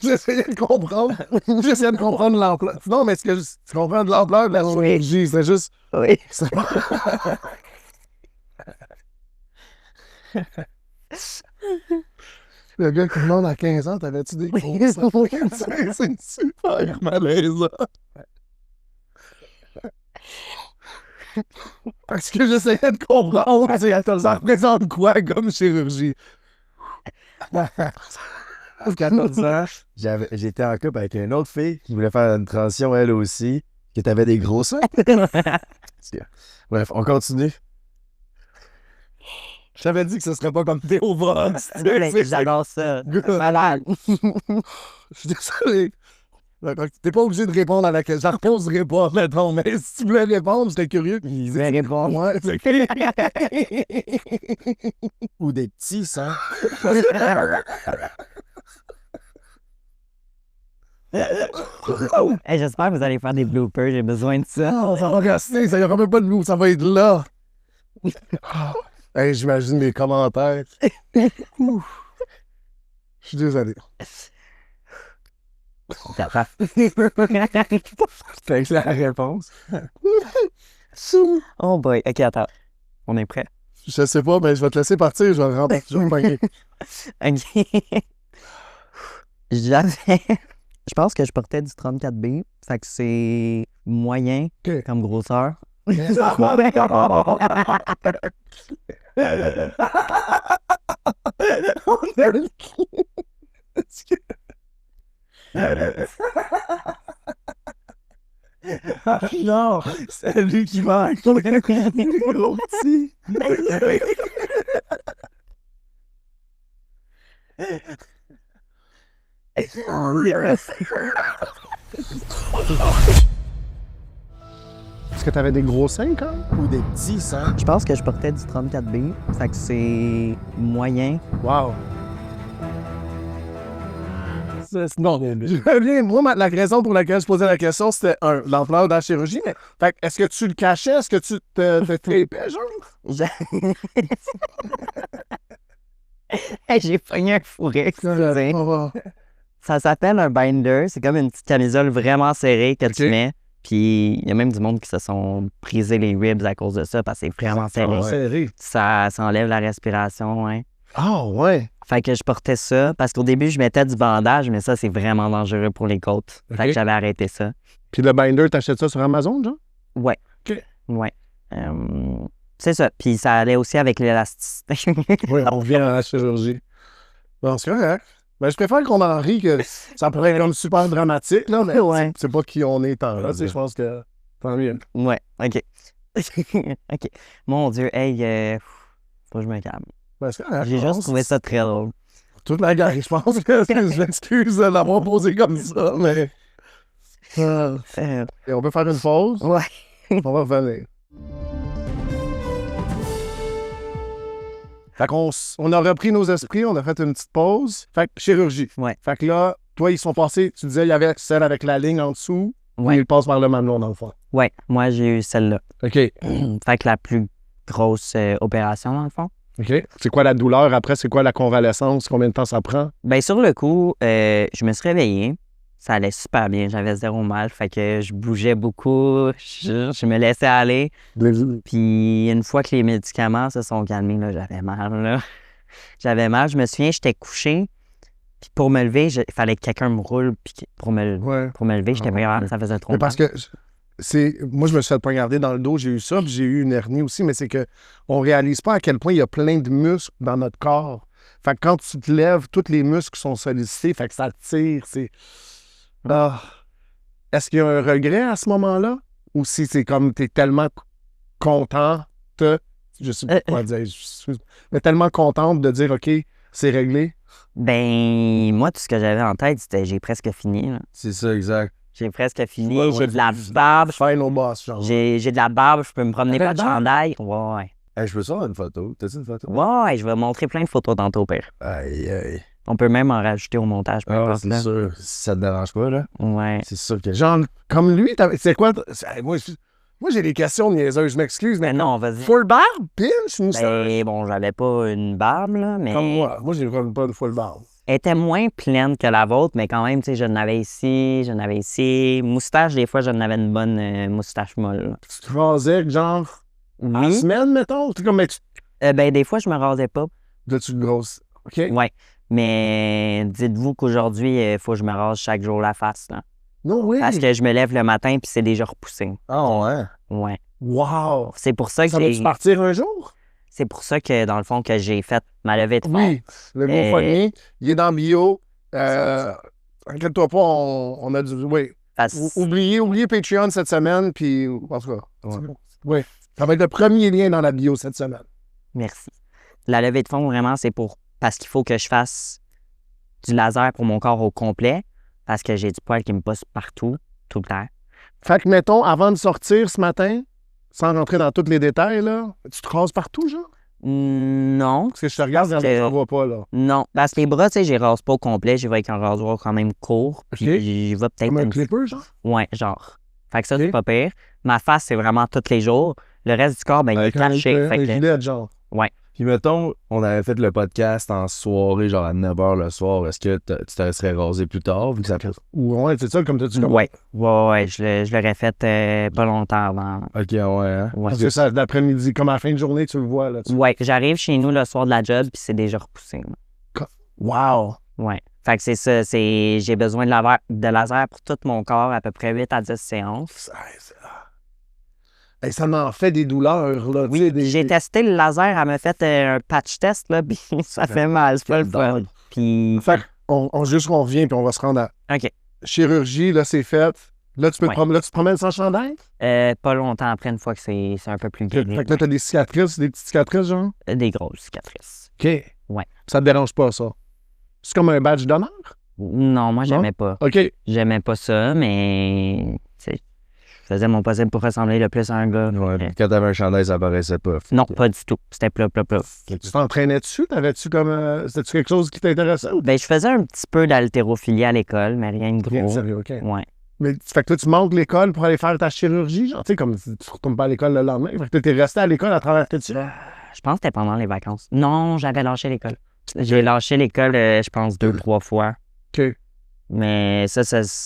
J'essayais de comprendre. J'essayais de comprendre l'ampleur. Non, mais est-ce que tu comprends de l'ampleur de la chirurgie? C'est juste... Oui. Le gars qui demande à 15 ans, t'avais-tu des gros seins? C'est super malaisant. Parce que j'essayais de comprendre. Ça représente quoi comme chirurgie? À 14 ans, j'étais en couple avec une autre fille qui voulait faire une transition elle aussi, que t'avais des gros seins. Bref, on continue. Je t'avais dit que ce serait pas comme Théo Voss. J'adore ça. Malade. Je suis désolé. T'es pas obligé de répondre à la question. Je reposerai pas, mettons, mais si tu voulais répondre, j'étais curieux. Il va répondre. Ouais, c'est Ou des petits seins. Hey, j'espère que vous allez faire des bloopers, j'ai besoin de ça. Non, ça va rester, ça y aura même pas de loup, ça va être là. Hey, j'imagine mes commentaires. Je suis désolé. Fait que la réponse. Oh boy. Ok, attends. On est prêt? Je sais pas, mais je vais te laisser partir, je vais rentrer. Je vais me Ok. J'avais... Je pense que je portais du 34B. Fait que c'est moyen Ok. comme grosseur. Non, c'est lui qui manque. Gros petit. Est-ce que t'avais des gros seins quand même? Ou des petits seins? Je pense que je portais du 34B, fait que c'est moyen. Wow. Non, la raison pour laquelle je posais la question, c'était l'ampleur de la chirurgie, mais fait, est-ce que tu le cachais? Est-ce que tu te trépais, genre? Hey, j'ai pogné un fourré. Ça s'appelle un binder. C'est comme une petite camisole vraiment serrée que tu mets. Puis il y a même du monde qui se sont brisé les ribs à cause de ça parce que c'est vraiment serré. Serré. Ça enlève la respiration, hein. Ah, ouais. Fait que je portais ça parce qu'au début, je mettais du bandage, mais ça, c'est vraiment dangereux pour les côtes. Fait que j'avais arrêté ça. Puis le binder, t'achètes ça sur Amazon, genre? Ouais. OK. Ouais. C'est ça. Puis ça allait aussi avec l'élasticité. Oui, on revient à la chirurgie. Bon, c'est correct. Ben, je préfère qu'on en rie que ça pourrait être comme super dramatique, là, mais Ouais. c'est pas qui on est tant là. Tu sais, je pense que tant mieux. Ouais, OK. OK. Mon Dieu, hey, faut que je me calme. Ben, c'est correct. J'ai juste trouvé ça très drôle. Toute la gang, je pense que je m'excuse de l'avoir posé comme ça, mais. Et on peut faire une pause? Ouais. On va revenir. Fait on a repris nos esprits, on a fait une petite pause. Fait que chirurgie. Ouais. Fait que là, toi, ils sont passés, tu disais, il y avait celle avec la ligne en dessous, Ouais. puis ils passent par le mamelon dans le fond. Ouais, moi, j'ai eu celle-là. OK. Fait que la plus grosse opération, dans le fond. OK. C'est quoi la douleur après? C'est quoi la convalescence? Combien de temps ça prend? Ben sur le coup, je me suis réveillé. Ça allait super bien. J'avais zéro mal. Fait que je bougeais beaucoup. Je me laissais aller. Puis une fois que les médicaments se sont calmés, là, j'avais mal. Là. J'avais mal. Je me souviens, j'étais couché. Puis pour me lever, il fallait que quelqu'un me roule. Puis pour me lever, j'étais pas capable. Ça faisait trop Mais mal. parce que moi, je me suis fait poignarder dans le dos, j'ai eu ça, puis j'ai eu une hernie aussi, mais c'est que on réalise pas à quel point il y a plein de muscles dans notre corps. Fait que quand tu te lèves, tous les muscles sont sollicités, fait que ça tire, c'est... Ah. Est-ce qu'il y a un regret à ce moment-là? Ou si c'est comme t'es tellement contente, je sais pas quoi dire, mais tellement contente de dire, OK, c'est réglé? Ben, moi, tout ce que j'avais en tête, c'était j'ai presque fini. Là. C'est ça, exact. J'ai presque fini. Ouais, J'ai de la barbe. Final boss, genre. J'ai de la barbe. Je peux me promener pas de chandail. Ouais. Hey, je peux savoir une photo. T'as-tu une photo? Ouais, je vais montrer plein de photos tantôt, au pire. Aïe, aïe. On peut même en rajouter au montage. peu Ah, importe, c'est là. sûr. Si ça te dérange pas, là. Ouais. C'est sûr que... Genre, comme lui, c'est quoi? Moi, j'ai des questions niaiseuses, je m'excuse, mais Mais non, vas-y. full barbe, pinch, moustache? Ben, bon, j'avais pas une barbe, là, mais Comme moi. Moi, j'ai vraiment pas de full barbe. elle était moins pleine que la vôtre, mais quand même, tu sais, je n'avais ici. Moustache, des fois, je n'avais une bonne moustache molle. Là. Tu te rasais, genre, en Oui. semaine, mettons? Tu comme, mais tu Ben, des fois, je me rasais pas. as-tu une grosse... OK? Ouais. Mais dites-vous qu'aujourd'hui, il faut que je me rase chaque jour la face, là. Non, oui. Parce que je me lève le matin puis c'est déjà repoussé. Ah, ouais. Ouais. Wow! C'est pour ça que Ça va-tu partir un jour? c'est pour ça que, dans le fond, que j'ai fait ma levée de fonds. Oui. Le gros poignet, il est dans le bio. Inquiète-toi pas, on a du... Oui. Parce- Oubliez Patreon cette semaine, puis... En tout cas, Ouais. oui. Ça va être le premier lien dans la bio cette semaine. Merci. La levée de fonds, vraiment, c'est parce qu'il faut que je fasse du laser pour mon corps au complet, parce que j'ai du poil qui me pousse partout, tout le temps. Fait que, mettons, avant de sortir ce matin, sans rentrer dans tous les détails, là, tu te rases partout, genre? Non. Parce que je te regarde, Parce je que- ne vois pas, là. Non. Parce que les bras, tu sais, j'y rase pas au complet, j'y vais avec un rasoir quand même court, puis Ok. j'y vais peut-être Comme un une- clipper, genre? Ouais, genre. Fait que ça, Ok. c'est pas pire. Ma face, c'est vraiment tous les jours. Le reste du corps, ben, il est Avec un caché. Fait que- gilet, genre. Puis mettons, on avait fait le podcast en soirée, genre à 9h le soir. Est-ce que tu te serais rasé plus tard, vu que ça... Ou ouais, c'est ça, comme tu dis. Ouais, je l'aurais fait pas longtemps avant. OK, ouais, hein? Ouais. Parce que ça, l'après-midi, comme à la fin de journée, tu le vois, là. Ouais, j'arrive chez nous le soir de la job, puis c'est déjà repoussé. là. Wow! Ouais. Fait que c'est ça, j'ai besoin de laser pour tout mon corps, à peu près 8 à 10 séances. Hey, ça m'en fait des douleurs, là. tu sais, Oui, j'ai testé le laser, elle m'a fait un patch test, là, puis ça fait mal, c'est pas le fun. Puis, Fait qu'on juste qu'on revient, puis on va se rendre à OK. chirurgie, là, c'est fait. Là, tu peux Ouais. là, tu te promènes sans chandail? Pas longtemps après, une fois que c'est un peu plus Fait guéri. que là, t'as des cicatrices, des petites cicatrices, genre? Des grosses cicatrices. OK. Ouais. Ça te dérange pas, ça? C'est comme un badge d'honneur? Non, moi, j'aimais pas. OK. J'aimais pas ça, mais tu sais, je faisais mon possible pour ressembler le plus à un gars. Ouais, puis quand t'avais un chandail, ça paraissait pas. Non, pas du tout. C'était plat. Tu t'entraînais dessus? T'avais-tu comme. C'était-tu quelque chose qui t'intéressait? Ou Ben, je faisais un petit peu d'haltérophilie à l'école, mais rien de rien de gros. sérieux, OK. Ouais. Mais fait que là, tu manques l'école pour aller faire ta chirurgie, genre, tu sais, comme tu retournes pas à l'école le lendemain. Fait que t'es resté à l'école à travers tout ça. Je pense que c'était pendant les vacances. Non, j'avais lâché l'école. J'ai lâché l'école, je pense, 2-3 fois. OK. Mais ça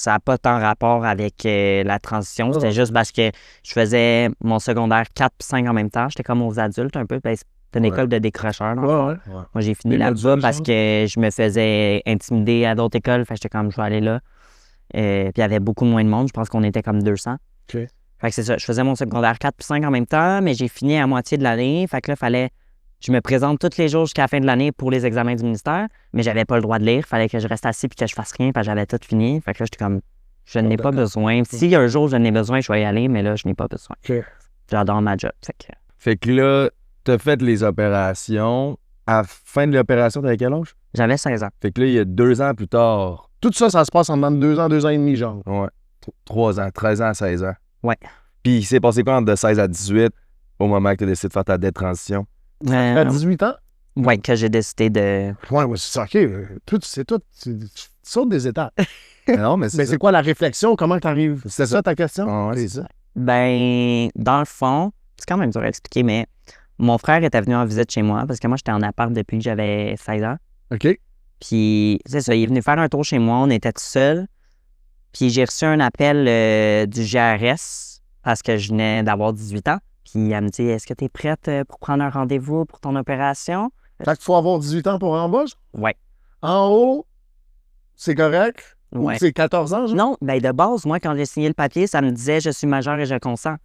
n'a pas tant rapport avec la transition. C'était juste parce que je faisais mon secondaire 4 puis 5 en même temps. J'étais comme aux adultes un peu. Ben, c'était une école de décrocheurs. Ouais. Moi, j'ai fini Des là-bas adultes, parce genre? que je me faisais intimider à d'autres écoles. Fait que j'étais comme, je vais aller là. Puis il y avait beaucoup moins de monde. Je pense qu'on était comme 200. OK. Fait que c'est ça. Je faisais mon secondaire 4 puis 5 en même temps, mais j'ai fini à moitié de l'année. Fait que là, fallait... Je me présente tous les jours jusqu'à la fin de l'année pour les examens du ministère, mais j'avais pas le droit de lire. Fallait que je reste assis puis que je fasse rien parce que j'avais tout fini. Fait que là, j'étais comme, je n'ai pas besoin. Si un jour je n'ai besoin, je vais y aller, mais là, je n'ai pas besoin. OK. J'adore ma job. Fait que là, t'as fait les opérations. À la fin de l'opération, t'avais quel âge? J'avais 16 ans. Fait que là, il y a 2 ans plus tard. Tout ça, ça se passe en dedans de 2 ans, 2 ans et demi, genre. Ouais. 3 ans, 13 ans à 16 ans. Ouais. Puis il s'est passé quoi entre de 16 à 18 au moment que tu as décidé de faire ta détransition? À 18 ans? Ouais, que j'ai décidé de... Ouais, c'est ça, OK. C'est tout. Tu sautes des étapes. Non, mais Mais c'est quoi la réflexion? Comment t'arrives? C'est ça ta question? Ah ouais, c'est ça. Ben, dans le fond, c'est quand même dur à expliquer, mais mon frère était venu en visite chez moi parce que moi, j'étais en appart depuis que j'avais 16 ans. OK. Puis, c'est ça, il est venu faire un tour chez moi, on était tout seuls. Puis, j'ai reçu un appel du GRS parce que je venais d'avoir 18 ans. Puis, elle me dit, est-ce que tu es prête pour prendre un rendez-vous pour ton opération? Fait qu'il faut avoir 18 ans pour en bas, genre? Ouais. En haut, c'est correct? Ouais. Ou c'est 14 ans, genre? Non, ben de base, moi, quand j'ai signé le papier, ça me disait, je suis majeur et je consens.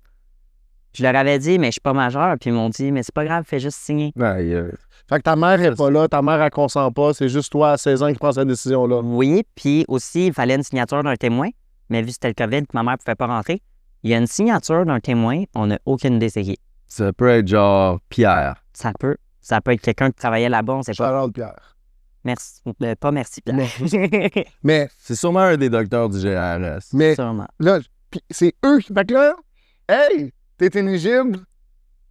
Je leur avais dit, mais je suis pas majeur. Puis, ils m'ont dit, mais c'est pas grave, fais juste signer. Fait que ta mère est pas là, ta mère, elle consent pas, c'est juste toi à 16 ans qui prends cette décision-là. Oui, puis aussi, il fallait une signature d'un témoin. Mais vu que c'était le COVID, que ma mère pouvait pas rentrer, il y a une signature d'un témoin, on n'a aucune idée c'est qui. Ça peut être genre Pierre. Ça peut être quelqu'un qui travaillait là-bas, on sait pas. Charles Pierre. Merci. Pas merci, Pierre. Mais, C'est sûrement un des docteurs du GRS. mais Sûrement. là, pis c'est eux qui. Fait que là, hey, t'es éligible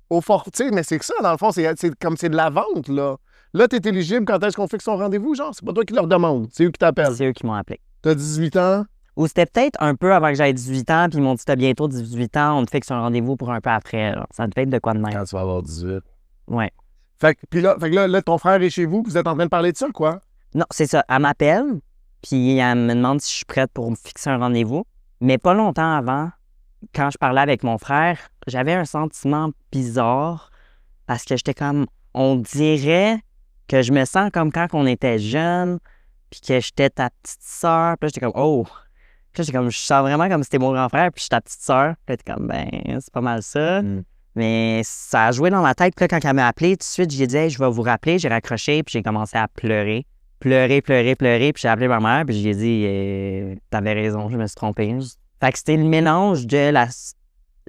au forfait. Mais c'est que ça, dans le fond, c'est comme c'est de la vente, là. Là, t'es éligible quand est-ce qu'on fixe son rendez-vous, genre? C'est pas toi qui leur demande, c'est eux qui t'appellent. C'est eux qui m'ont appelé. T'as 18 ans. Ou c'était peut-être un peu avant que j'aille 18 ans, puis ils m'ont dit, t'as bientôt 18 ans, on te fixe un rendez-vous pour un peu après. Alors, ça devait être de quoi de même. Quand tu vas avoir 18. Ouais. Fait que là, ton frère est chez vous, puis vous êtes en train de parler de ça, quoi? Non, c'est ça. Elle m'appelle, puis elle me demande si je suis prête pour me fixer un rendez-vous. Mais pas longtemps avant, quand je parlais avec mon frère, j'avais un sentiment bizarre parce que j'étais comme, on dirait que je me sens comme quand on était jeune, puis que j'étais ta petite sœur. Puis là, j'étais comme, oh! Puis là, j'étais comme, je sens vraiment comme si c'était mon grand frère, puis je suis ta petite sœur. Puis là, t'es comme, ben, c'est pas mal ça. Mais ça a joué dans ma tête. Puis là, quand elle m'a appelé, tout de suite, j'ai dit, hey, je vais vous rappeler. J'ai raccroché, puis j'ai commencé à pleurer. Pleurer. Puis j'ai appelé ma mère, puis j'ai dit, t'avais raison, je me suis trompé. Fait que c'était le mélange de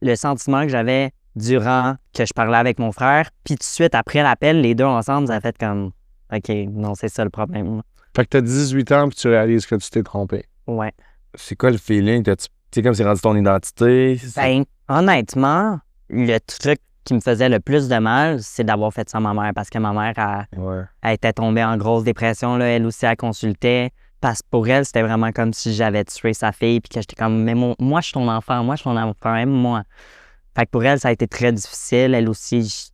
le sentiment que j'avais durant que je parlais avec mon frère. Puis tout de suite, après l'appel, les deux ensemble, ça a fait comme, OK, non, c'est ça le problème. Fait que t'as 18 ans, puis tu réalises que tu t'es trompé. Ouais. C'est quoi le feeling? Tu sais, comme c'est rendu ton identité? Ben, honnêtement, le truc qui me faisait le plus de mal, c'est d'avoir fait ça à ma mère. Parce que ma mère, Ouais. elle était tombée en grosse dépression. Là. Elle aussi, elle consultait. Parce que pour elle, c'était vraiment comme si j'avais tué sa fille. Puis que j'étais comme, mais moi, je suis ton enfant. Moi, je suis ton enfant. Même moi. Fait que pour elle, ça a été très difficile. Elle aussi,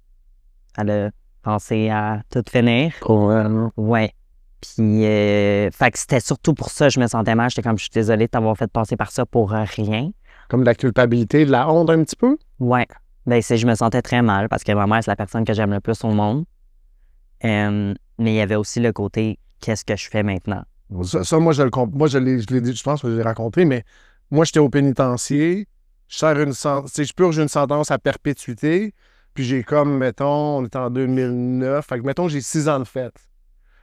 elle a pensé à tout finir. Ouais. Puis, fait que c'était surtout pour ça que je me sentais mal. J'étais comme, je suis désolée de t'avoir fait passer par ça pour rien. Comme de la culpabilité, de la honte un petit peu? Ouais. Ben, je me sentais très mal parce que ma mère, c'est la personne que j'aime le plus au monde. Mais il y avait aussi le côté, qu'est-ce que je fais maintenant? Ça moi, je l'ai dit, je pense que je l'ai raconté, mais moi, j'étais au pénitencier, je purge une sentence à perpétuité, puis j'ai comme, mettons, on est en 2009, fait que, mettons, j'ai 6 ans de fête.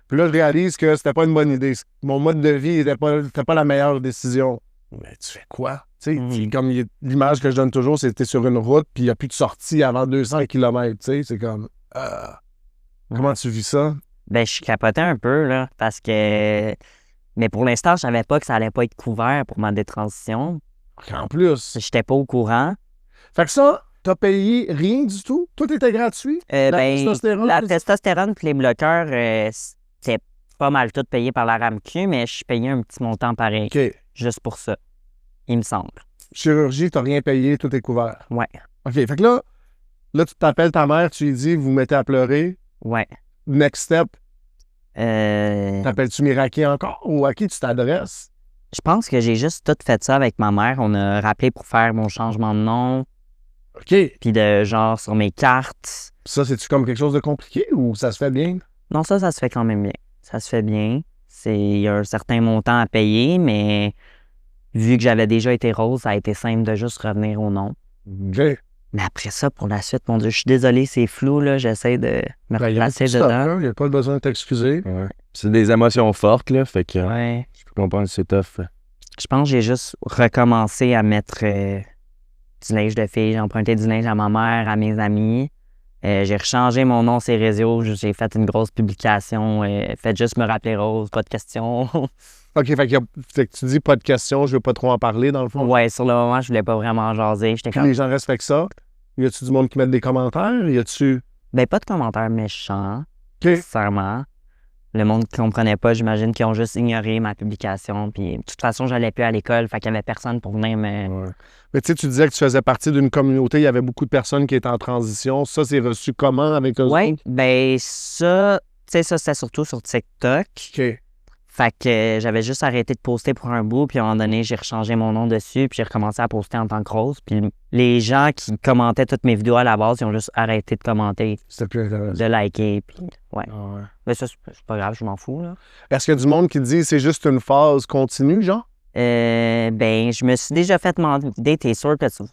Puis là, je réalise que c'était pas une bonne idée. Mon mode de vie était pas la meilleure décision. Mais tu fais quoi? Tu sais, comme l'image que je donne toujours, c'est que t'es sur une route, puis il n'y a plus de sortie avant 200 km, tu sais, c'est comme... Comment tu vis ça? Ben, je capotais un peu, là, parce que... Mais pour l'instant, je savais pas que ça allait pas être couvert pour ma détransition. En plus. J'étais pas au courant. Fait que ça, t'as payé rien du tout? Tout était gratuit? Testostérone? La testostérone puis les bloqueurs, c'était pas mal tout payé par la RAMQ, mais je payais un petit montant pareil. OK. Juste pour ça, il me semble. Chirurgie, t'as rien payé, tout est couvert. Ouais. OK, fait que là, tu t'appelles ta mère, tu lui dis, vous mettez à pleurer. Ouais. Next step, Je t'appelles-tu Miraki encore ou à qui tu t'adresses? pense que j'ai juste tout fait ça avec ma mère. On a rappelé pour faire mon changement de nom, OK. puis de genre sur mes cartes. Ça, c'est-tu comme quelque chose de compliqué ou ça se fait bien? Non, ça se fait quand même bien. Ça se fait bien. Il y a un certain montant à payer, mais vu que j'avais déjà été rose, ça a été simple de juste revenir au nom. OK. Mais après ça, pour la suite, mon Dieu, je suis désolé, c'est flou, là. J'essaie de me Ben, il n'y a replacer dedans. pas de besoin de t'excuser. Ouais. C'est des émotions fortes, là, fait que Ouais. je peux comprendre que c'est tough. Je pense que j'ai juste recommencé à mettre du linge de fille. J'ai emprunté du linge à ma mère, à mes amis. J'ai rechangé mon nom sur les réseaux. J'ai fait une grosse publication. Faites juste me rappeler Rose, pas de questions. OK, fait que tu dis pas de questions, je veux pas trop en parler, dans le fond. Ouais, sur le moment, je voulais pas vraiment jaser. J'étais Puis comme... les gens respectent ça. Y a-tu du monde qui met des commentaires? Y a-tu... Ben, pas de commentaires méchants, OK. nécessairement. Le monde qui comprenait pas, j'imagine qu'ils ont juste ignoré ma publication. Puis, de toute façon, j'allais plus à l'école, fait qu'il y avait personne pour venir me... Mais tu sais, tu disais que tu faisais partie d'une communauté, il y avait beaucoup de personnes qui étaient en transition. Ça, c'est reçu comment avec eux Ouais, autres? ben ça, tu sais, ça, c'était surtout sur TikTok. OK. Fait que j'avais juste arrêté de poster pour un bout, puis à un moment donné, j'ai rechangé mon nom dessus, puis j'ai recommencé à poster en tant que Rose. Puis les gens qui commentaient toutes mes vidéos à la base, ils ont juste arrêté de commenter, C'était plus intéressant. de liker, puis ouais. Ah ouais. Mais ça, c'est pas grave, je m'en fous, là. Est-ce qu'il y a du monde qui dit c'est juste une phase continue, genre? Ben, je me suis déjà fait demander, t'es sûr que tu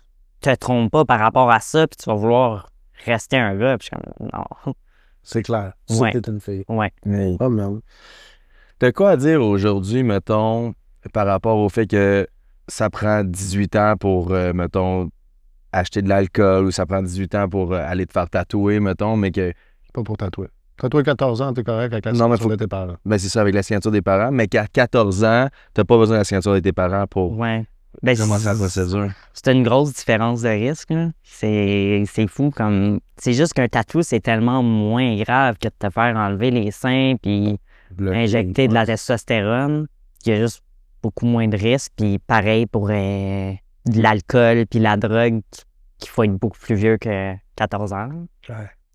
te trompes pas par rapport à ça, puis tu vas vouloir rester un gars, puis je suis comme, non. C'est clair. Ouais. C'était une fille. Ouais. Oh merde. T'as quoi à dire aujourd'hui, mettons, par rapport au fait que ça prend 18 ans pour, mettons, acheter de l'alcool ou ça prend 18 ans pour aller te faire tatouer, mettons, mais que... Pas pour tatouer. Tatouer 14 ans, t'es correct avec la Non, mais signature de tes parents. Ben, c'est ça, avec la signature des parents, mais qu'à 14 ans, t'as pas besoin de la signature de tes parents pour Ouais. Ben, commencer la procédure. c'est une grosse différence de risque, là. C'est fou comme... C'est juste qu'un tatou, c'est tellement moins grave que de te faire enlever les seins puis injecter de la testostérone. Il y a juste beaucoup moins de risques. Puis pareil pour de l'alcool puis la drogue, qu'il faut être beaucoup plus vieux que 14 ans.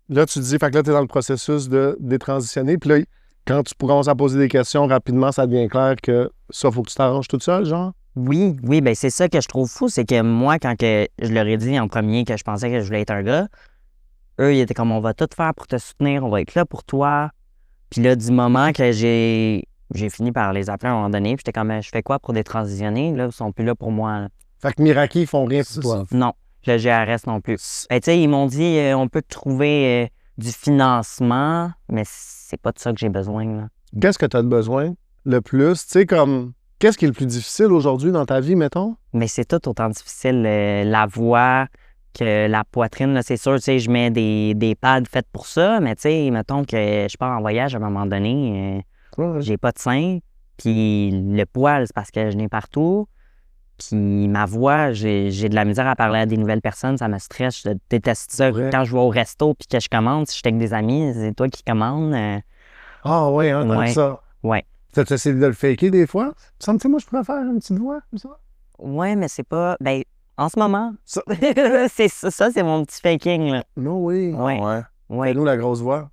Là, tu te dis, fait que là, t'es dans le processus de détransitionner. Puis là, quand tu commences à poser des questions, rapidement, ça devient clair que ça, faut que tu t'arranges toute seule, genre? Oui, ben c'est ça que je trouve fou, c'est que moi, quand que je leur ai dit en premier que je pensais que je voulais être un gars, eux, ils étaient comme, on va tout faire pour te soutenir, on va être là pour toi. Puis là, du moment que j'ai fini par les appeler à un moment donné, puis j'étais comme, je fais quoi pour détransitionner? Là, ils sont plus là pour moi, là. Fait que Miraki, ils font rien pour toi. Non, le GRS non plus. Ben, tu sais, ils m'ont dit, on peut te trouver du financement, mais c'est pas de ça que j'ai besoin, là. Qu'est-ce que tu as besoin le plus? Tu sais, comme, qu'est-ce qui est le plus difficile aujourd'hui dans ta vie, mettons? Mais c'est tout autant difficile, la voix que la poitrine, là, c'est sûr, tu sais, je mets des pads faits pour ça, mais tu sais, mettons que je pars en voyage à un moment donné, j'ai pas de sein, puis le poil, c'est parce que je n'ai partout, puis ma voix, j'ai de la misère à parler à des nouvelles personnes, ça me stresse, je déteste ça. Ouais. Quand je vais au resto puis que je commande, si je suis avec des amis, c'est toi qui commandes. Ah ouais, hein, comme Ouais. ça. Ouais. T'as essayé de le faker des fois? Ça me dit, moi, je pourrais faire une petite voix comme ça. Ouais, mais c'est pas... Ben, en ce moment, Ça- c'est ça, c'est mon petit faking, là. Non, oui. Ouais. Ouais. Ouais. Fais-nous la grosse voix.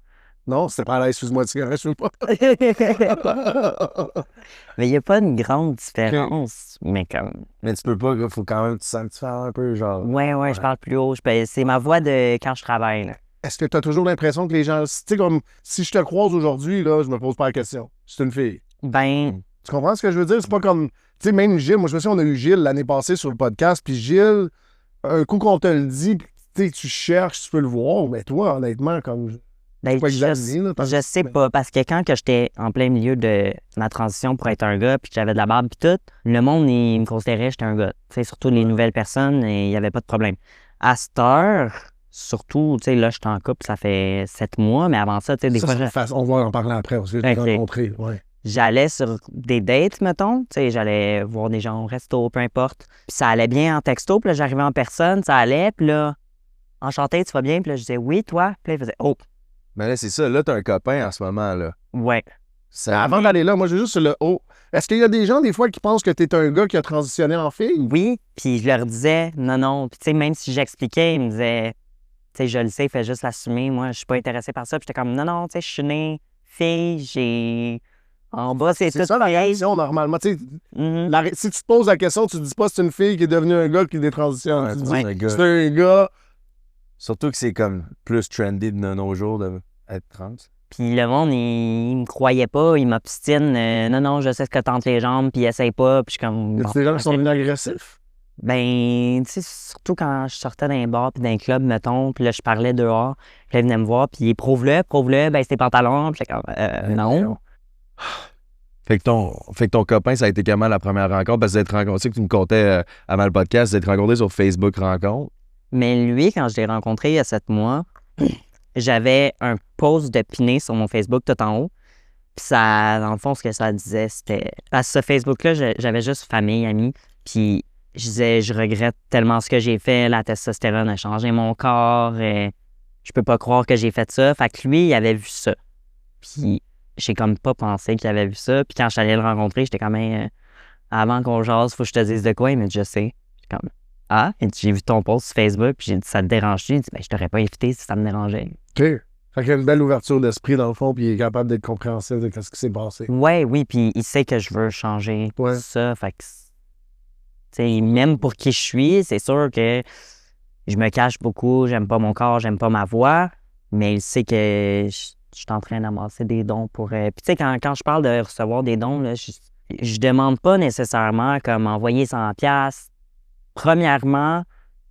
Non, c'était pas là, excuse-moi, cigarette, je veux pas. Mais il n'y a pas une grande différence. Mais comme. Mais tu peux pas, il faut quand même que tu sanctifies un peu, genre. Ouais, je parle plus haut. C'est ma voix de quand je travaille, là. Est-ce que tu as toujours l'impression que les gens. Tu sais, comme si je te croise aujourd'hui, là, je me pose pas la question. C'est une fille. Ben, Tu comprends ce que je veux dire? C'est pas comme. Tu sais, même Gilles, moi, je me souviens, on a eu Gilles l'année passée sur le podcast, puis Gilles, un coup qu'on te le dit, puis tu cherches, tu peux le voir, mais toi, honnêtement, comme... Ben, pas je examiné, là, je sais pas, parce que quand que j'étais en plein milieu de ma transition pour être un gars, puis que j'avais de la barbe, puis tout, le monde, il me considérait que j'étais un gars. Tu sais, surtout les nouvelles personnes, et il y avait pas de problème. À cette heure, surtout, tu sais, là, j'étais en couple, ça fait 7 mois, mais avant ça, tu sais, des Ça, fois, on va en parler après aussi, je Ok. l'ai rencontré, ouais. j'allais sur des dates, mettons. Tu sais, j'allais voir des gens au resto, peu importe. Puis ça allait bien en texto, puis là, j'arrivais en personne, ça allait, puis là, enchanté, tu vas bien? Puis là, je disais, oui, toi? Puis là, il faisait, oh, Mais là, c'est ça. Là, t'as un copain en ce moment, là. ouais. Mais avant d'aller là, moi, j'ai juste le haut. Est-ce qu'il y a des gens, des fois, qui pensent que t'es un gars qui a transitionné en fille? Oui, puis je leur disais, non, non. Puis tu sais, même si j'expliquais, ils me disaient, tu sais, je le sais, fais juste l'assumer. Moi, je suis pas intéressé par ça. Puis j'étais comme, non, non, tu sais, je suis née fille, j'ai. En bas, c'est tout C'est ça la pareil. réaction, normalement. Tu sais, Mhm. si tu te poses la question, tu te dis pas c'est une fille qui est devenue un gars qui détransitionne. Ouais, Tu te c'est dis, un gars. c'est un gars. Surtout que c'est comme plus trendy de nos jours d'être trans. Puis le monde, il me croyait pas, il m'obstine. Non, non, je sais ce que tente les jambes, puis essaye pas. Puis je suis comme. Il y a bon, des gens qui sont ok. devenus agressifs. Ben, tu sais, surtout quand je sortais d'un bar puis d'un club, mettons, puis là, je parlais dehors, puis là, ils venaient me voir, puis prouve-le, ben, c'est tes pantalons. Puis j'étais comme, non. Fait que ton copain, ça a été comment la première rencontre? Parce que vous êtes rencontrés, tu sais que tu me contais avant le podcast, vous êtes rencontrés sur Facebook Rencontre. Mais lui, quand je l'ai rencontré il y a 7 mois, j'avais un post de Piné sur mon Facebook tout en haut. Puis ça, dans le fond, ce que ça disait, c'était... Parce que ce Facebook-là, j'avais juste famille, amis. Puis je disais, je regrette tellement ce que j'ai fait. La testostérone a changé mon corps. Je peux pas croire que j'ai fait ça. Fait que lui, il avait vu ça. Puis j'ai comme pas pensé qu'il avait vu ça. Puis quand je suis allé le rencontrer, j'étais comme, hey, avant qu'on jase, faut que je te dise de quoi. Il m'a dit, je sais. J'étais comme, ah, et j'ai vu ton post sur Facebook. Puis j'ai dit, ça te dérange-tu? Il dit, ben, je t'aurais pas invité si ça me dérangeait. OK. Fait qu'il y a une belle ouverture d'esprit, dans le fond, puis il est capable d'être compréhensif de ce qui s'est passé. Ouais, oui, puis il sait que je veux changer Ouais. ça. Fait que, tu sais, même pour qui je suis, c'est sûr que je me cache beaucoup, j'aime pas mon corps, j'aime pas ma voix, mais il sait que je suis en train d'amasser des dons pour... Puis tu sais, quand je parle de recevoir des dons, là, je demande pas nécessairement comme envoyer 100$. Premièrement,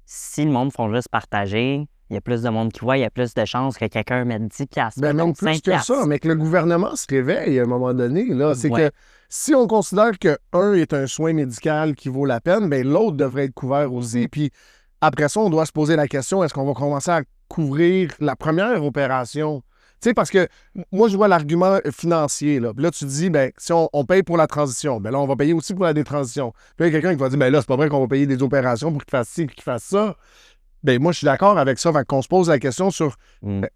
si le monde font juste partager, il y a plus de monde qui voit, il y a plus de chances que quelqu'un mette 10$. Ben, même plus que 5$. ça, mais que le gouvernement se réveille à un moment donné. Là, c'est Ouais. que si on considère qu'un est un soin médical qui vaut la peine, ben, l'autre devrait être couvert aussi. Puis après ça, on doit se poser la question, est-ce qu'on va commencer à couvrir la première opération? Tu sais, parce que moi, je vois l'argument financier. Là, puis là tu dis, ben, si on paye pour la transition, ben là, on va payer aussi pour la détransition. Puis là, il y a quelqu'un qui va dire, ben là, c'est pas vrai qu'on va payer des opérations pour qu'il fasse ci et qu'il fasse ça. Ben moi, je suis d'accord avec ça. Fait qu'on se pose la question sur,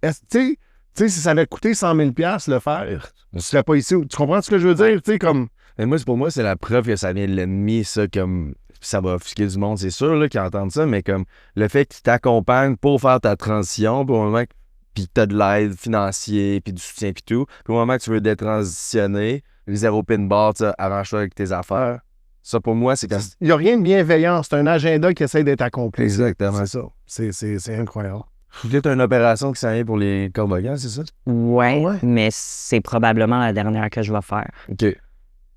est-ce, tu sais, si ça allait coûter 100 000$ le faire, tu serais pas ici. Tu comprends ce que je veux dire? Tu sais, comme... Mais moi, pour moi, c'est la preuve que ça vient de l'ennemi, ça, comme... Ça va offusquer du monde, c'est sûr, là, qu'ils entendent ça, mais comme le fait qu'ils t'accompagnent pour faire ta transition, puis au moment que puis t'as de l'aide financière, puis du soutien, puis tout, puis au moment que tu veux détransitionner, zéro pin bar, tu sais, arrange-toi avec tes affaires. Ça, pour moi, c'est comme... Il n'y a rien de bienveillant. C'est un agenda qui essaie d'être accompli. Exactement. C'est ça. C'est incroyable. Peut-être une opération qui s'en vient pour les cordes vocales, c'est ça? Ouais, Ouais. mais c'est probablement la dernière que je vais faire. OK.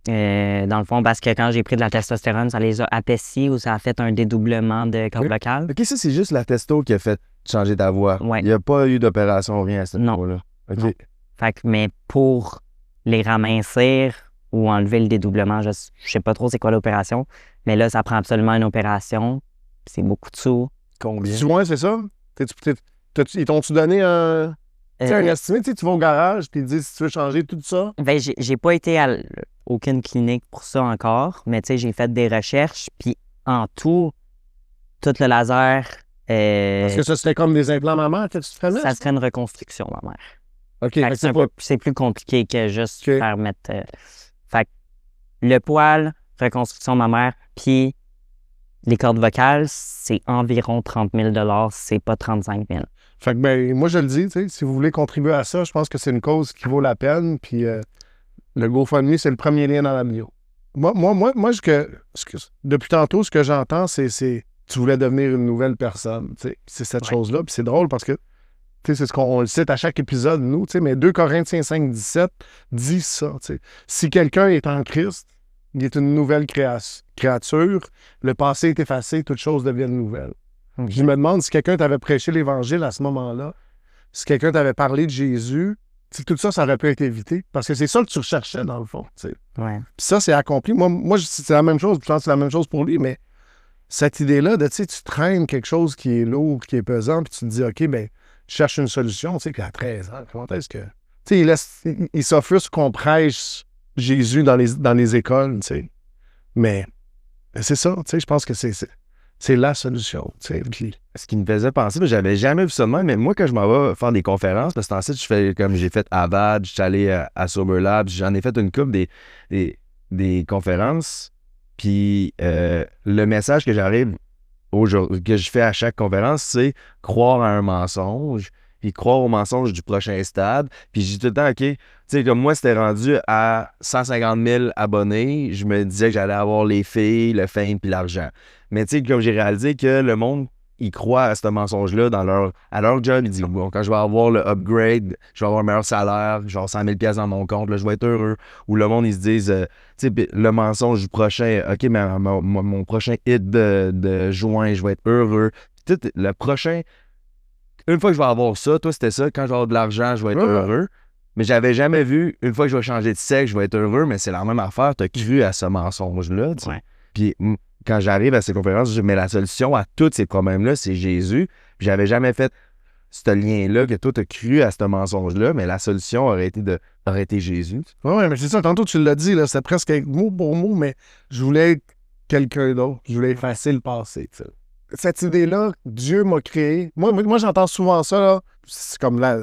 Dans le fond, parce que quand j'ai pris de la testostérone, ça les a apaissis ou ça a fait un dédoublement de cordes vocales. OK, ça, c'est juste la testo qui a fait changer ta voix. Ouais. Il n'y a pas eu d'opération, rien à ce Non. niveau-là. OK. Non. Fait que, mais pour les ramincir ou enlever le dédoublement, je sais pas trop c'est quoi l'opération, mais là, ça prend absolument une opération. C'est beaucoup de sous. Combien? Tu vois, c'est ça? Ils t'ont-tu donné un estimé? Tu vas au garage puis ils te disent si tu veux changer tout ça. Ben, j'ai pas été à aucune clinique pour ça encore, mais tu sais, j'ai fait des recherches, puis en tout le laser, Parce que ça serait comme des implants mammaires que tu te ferais mettre? ça serait une reconstruction, ma mère. OK. Fait fait que que c'est pas... c'est plus compliqué que juste Ok. faire mettre... Fait que le poil, reconstruction mammaire, puis les cordes vocales, c'est environ 30 000 $, c'est pas 35 000. Fait que, ben, moi, je le dis, tu sais, si vous voulez contribuer à ça, je pense que c'est une cause qui vaut la peine. Puis le GoFundMe, c'est le premier lien dans la bio. Moi depuis tantôt, ce que j'entends, c'est tu voulais devenir une nouvelle personne. Tu sais. C'est cette Ouais. chose-là. Puis c'est drôle parce que, tu sais, c'est ce qu'on le cite à chaque épisode, nous, tu sais, mais 2 Corinthiens 5, 17 dit ça. Tu sais. Si quelqu'un est en Christ, il est une nouvelle créature. Le passé est effacé, toutes choses deviennent nouvelles. Je me demande si quelqu'un t'avait prêché l'Évangile à ce moment-là, si quelqu'un t'avait parlé de Jésus, tout ça, ça aurait pu être évité. Parce que c'est ça que tu recherchais, dans le fond. T'sais. Ouais. Puis ça, c'est accompli. Moi, c'est la même chose. Je pense que c'est la même chose pour lui, mais cette idée-là de, tu traînes quelque chose qui est lourd, qui est pesant, puis tu te dis, OK, ben, je cherche une solution, tu sais, puis à 13 ans, comment est-ce que... Tu sais, il s'offusque qu'on prêche Jésus dans les écoles, tu sais. Mais c'est ça, tu sais, je pense que c'est la solution, tu sais. Puis... Ce qui me faisait penser, mais j'avais jamais vu ça de même, mais moi, quand je m'en vais faire des conférences, parce que ensuite, je fais comme j'ai fait à VAD, je suis allé à Sober Lab, j'en ai fait une couple des conférences, puis le message que j'arrive aujourd'hui, que je fais à chaque conférence, c'est croire à un mensonge, puis croire au mensonge du prochain stade, puis je dis tout le temps, OK, tu sais, comme moi, c'était rendu à 150 000 abonnés, je me disais que j'allais avoir les filles, le fame, puis l'argent. Mais tu sais, comme j'ai réalisé que le monde, ils croient à ce mensonge-là à leur job. Ils disent, bon, quand je vais avoir le upgrade, je vais avoir un meilleur salaire, genre 100 000 $ dans mon compte, là, je vais être heureux. Ou le monde, ils se disent, tu sais, le mensonge du prochain, OK, mais mon prochain hit de juin, je vais être heureux. Tout, le prochain, une fois que je vais avoir ça, toi, c'était ça, quand je vais avoir de l'argent, je vais être heureux. Mais j'avais jamais vu, une fois que je vais changer de sexe, je vais être heureux, mais c'est la même affaire. Tu as cru à ce mensonge-là, tu sais. Ouais. Puis quand j'arrive à ces conférences, je mets la solution à tous ces problèmes-là, c'est Jésus. Puis j'avais jamais fait ce lien-là, que toi, tu as cru à ce mensonge-là, mais la solution aurait été Jésus. Oui, mais c'est ça. Tantôt, tu l'as dit, là, c'était presque mot pour mot, mais je voulais être quelqu'un d'autre. Je voulais effacer le passé, tu sais. Cette idée-là, Dieu m'a créé. Moi j'entends souvent ça, là. C'est comme là.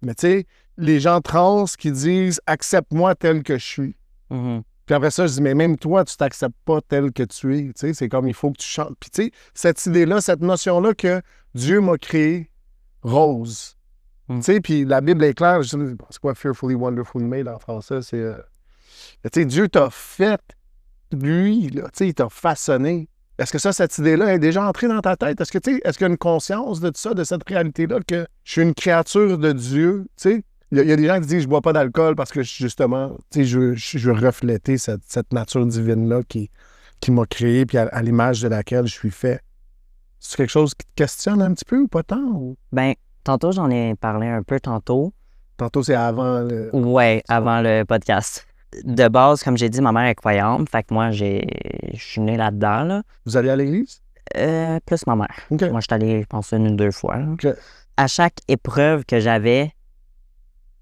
Mais tu sais, les gens trans qui disent « accepte-moi tel que je suis ». Mhm. Puis après ça, je dis, mais même toi, tu t'acceptes pas tel que tu es. Tu sais, c'est comme, il faut que tu chantes. Puis tu sais, cette idée-là, cette notion-là que Dieu m'a créé rose. Tu sais, puis la Bible est claire. C'est quoi, fearfully, wonderfully made en français? C'est, tu sais, Dieu t'a fait, lui, là. Tu sais, il t'a façonné. Est-ce que cette idée-là est déjà entrée dans ta tête? Est-ce qu'il y a une conscience de ça, de cette réalité-là, que je suis une créature de Dieu? Tu sais? Il y a des gens qui disent « je bois pas d'alcool parce que justement, je veux refléter cette nature divine-là qui m'a créé puis à l'image de laquelle je suis fait ». C'est quelque chose qui te questionne un petit peu ou pas tant? Ou... Ben, tantôt, j'en ai parlé un peu tantôt. Tantôt, c'est avant le... Ouais, avant le podcast. De base, comme j'ai dit, ma mère est croyante, fait que moi, je suis né là-dedans, là. Vous allez à l'église? Plus ma mère. OK. Moi, je suis allé, je pense, 1 ou 2 fois. Là. OK. À chaque épreuve que j'avais,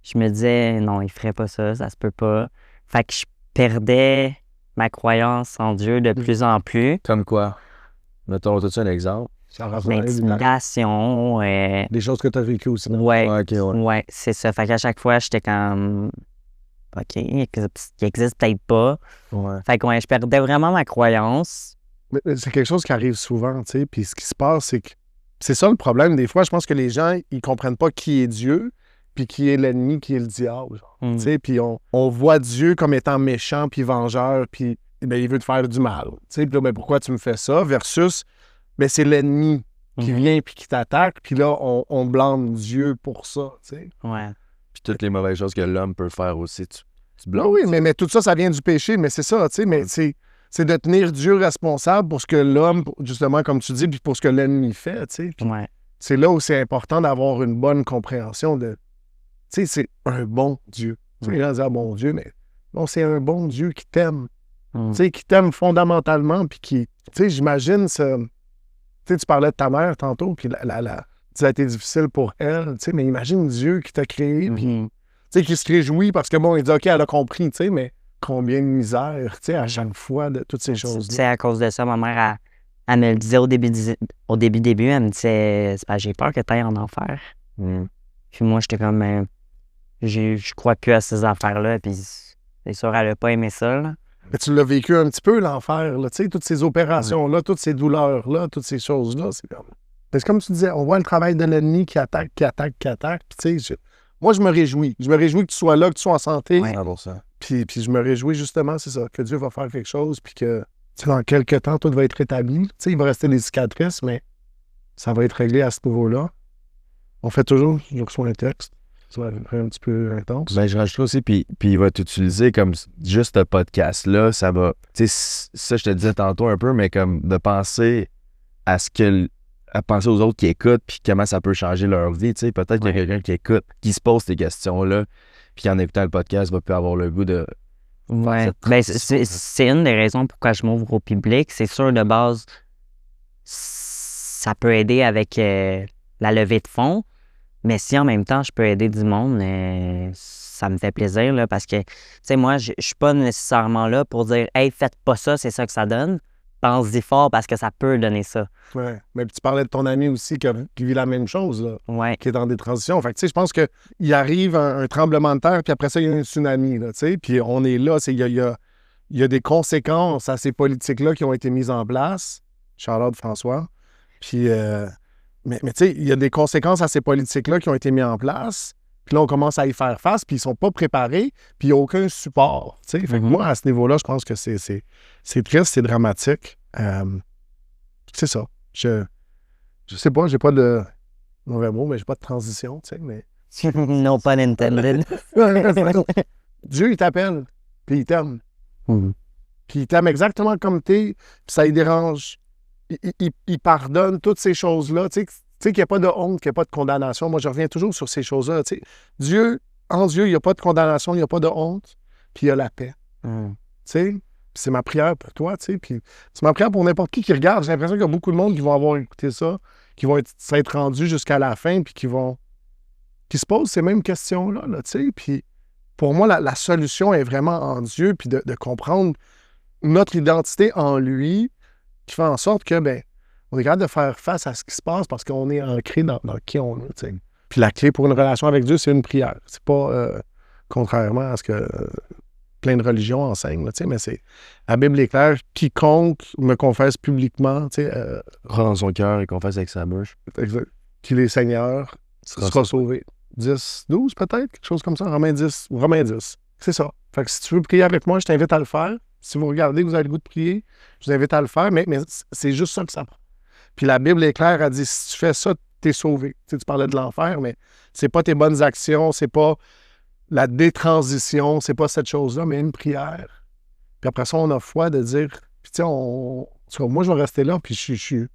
je me disais, non, il ferait pas ça, ça se peut pas. Fait que je perdais ma croyance en Dieu de plus en plus. Comme quoi? Mettons, as-tu un exemple? L'intimidation, Des choses que tu as vécues aussi. ouais, Ouais, ok, ouais. ouais, c'est ça. Fait qu'à chaque fois, j'étais comme, OK, il existe peut-être pas. Ouais. Fait que ouais, je perdais vraiment ma croyance. Mais c'est quelque chose qui arrive souvent, tu sais. Puis ce qui se passe, c'est que c'est ça le problème. Des fois, je pense que les gens, ils comprennent pas qui est Dieu puis qui est l'ennemi, qui est le diable. Tu sais, puis on voit Dieu comme étant méchant puis vengeur, puis ben, il veut te faire du mal. Tu sais, puis là, ben, pourquoi tu me fais ça? Versus, ben, c'est l'ennemi qui vient puis qui t'attaque, puis là, on blâme Dieu pour ça, tu sais. Ouais. Puis toutes les mauvaises choses que l'homme peut faire aussi, tu blâmes. Oui, mais tout ça, ça vient du péché, mais c'est ça, tu sais, mais c'est de tenir Dieu responsable pour ce que l'homme, justement, comme tu dis, puis pour ce que l'ennemi fait, tu sais. Puis Ouais. c'est là où c'est important d'avoir une bonne compréhension de... Tu sais, c'est un bon Dieu. Tu sais, les gens disent « Ah, bon Dieu », mais non, c'est un bon Dieu qui t'aime. Tu sais, qui t'aime fondamentalement, puis qui... Tu sais, j'imagine ce... Tu sais, tu parlais de ta mère tantôt, puis ça a été difficile pour elle, tu sais, mais imagine Dieu qui t'a créé, puis... Tu sais, qui se réjouit parce que, bon, il dit « OK, elle a compris », tu sais, mais combien de misère, tu sais, à chaque fois, de toutes ces Tu choses-là. sais, à cause de ça, ma mère, elle me le disait au début, elle me disait, j'ai peur que tu ailles en enfer. Puis moi, j'étais comme, ben, je crois plus à ces affaires-là, puis c'est sûr, elle a pas aimé ça, là. Mais tu l'as vécu un petit peu, l'enfer, là, tu sais, toutes ces opérations-là, toutes ces douleurs-là, toutes ces choses-là, c'est comme... Parce que comme tu disais, on voit le travail de l'ennemi qui attaque, puis tu sais, moi, je me réjouis. Je me réjouis que tu sois là, que tu sois en santé. Ouais. Puis je me réjouis justement, c'est ça, que Dieu va faire quelque chose, puis que, tu sais, dans quelques temps, tout va être rétabli. Tu sais, il va rester des cicatrices, mais ça va être réglé à ce niveau-là. On fait toujours, je reçois un texte. Ça va être un petit peu intense. Ben, je rajoute aussi, puis il va t'utiliser comme juste ce podcast-là, ça va... Tu sais, ça, je te disais tantôt un peu, mais comme de penser à ce à penser aux autres qui écoutent, puis comment ça peut changer leur vie, tu sais. Peut-être qu'il y a quelqu'un qui écoute, qui se pose ces questions-là, puis en écoutant le podcast, va plus avoir le goût de... Ouais. Ben, c'est une des raisons pourquoi je m'ouvre au public. C'est sûr, de base, ça peut aider avec la levée de fonds, mais si en même temps, je peux aider du monde, ça me fait plaisir, là, parce que, tu sais, moi, je suis pas nécessairement là pour dire « Hey, faites pas ça, c'est ça que ça donne ». Pense-y fort parce que ça peut donner ça. Ouais. Mais tu parlais de ton ami aussi qui vit la même chose, là, Ouais. qui est dans des transitions. Fait que, tu sais, je pense qu'il arrive un tremblement de terre, puis après ça, il y a un tsunami, là, tu sais. Puis on est là, il y a des conséquences à ces politiques-là qui ont été mises en place. Shout-out François. Puis, mais tu sais, il y a des conséquences à ces politiques-là qui ont été mises en place. Puis là, on commence à y faire face, puis ils sont pas préparés, puis il n'y a aucun support. Tu sais. Fait que moi, à ce niveau-là, je pense que c'est triste, c'est dramatique. C'est ça. Je sais pas, j'ai pas de mauvais mot, mais j'ai pas de transition, tu sais, mais... No pun intended. Dieu, il t'appelle, puis il t'aime. Mhm. Puis il t'aime exactement comme t'es, puis ça lui dérange. Il pardonne toutes ces choses-là, tu sais, qu'il n'y a pas de honte, qu'il n'y a pas de condamnation. Moi, je reviens toujours sur ces choses-là, tu sais. En Dieu, il n'y a pas de condamnation, il n'y a pas de honte, puis il y a la paix. Mm. Tu sais, c'est ma prière pour toi, tu sais, puis c'est ma prière pour n'importe qui regarde. J'ai l'impression qu'il y a beaucoup de monde qui vont avoir écouté ça, qui vont s'être rendus jusqu'à la fin, puis qui se posent ces mêmes questions-là, là, tu sais. Puis pour moi, la solution est vraiment en Dieu, puis de comprendre notre identité en lui, qui fait en sorte que, ben, on est capable de faire face à ce qui se passe parce qu'on est ancré dans qui on est, tu sais. Puis la clé pour une relation avec Dieu, c'est une prière. C'est pas contrairement à ce que plein de religions enseignent, là, tu sais, mais c'est... La Bible est claire, quiconque me confesse publiquement, tu sais... Croit dans son cœur et confesse avec sa bouche. Qu'il est Seigneur, sera sauvé. 10, 12 peut-être, quelque chose comme ça, Romains 10. C'est ça. Fait que si tu veux prier avec moi, je t'invite à le faire. Si vous regardez, vous avez le goût de prier, je vous invite à le faire, mais c'est juste ça que ça prend. Puis la Bible est claire, elle dit, si tu fais ça, t'es sauvé. Tu sais, tu parlais de l'enfer, mais c'est pas tes bonnes actions, c'est pas la détransition, c'est pas cette chose-là, mais une prière. Puis après ça, on a foi de dire, puis tu sais, moi, je vais rester là, puis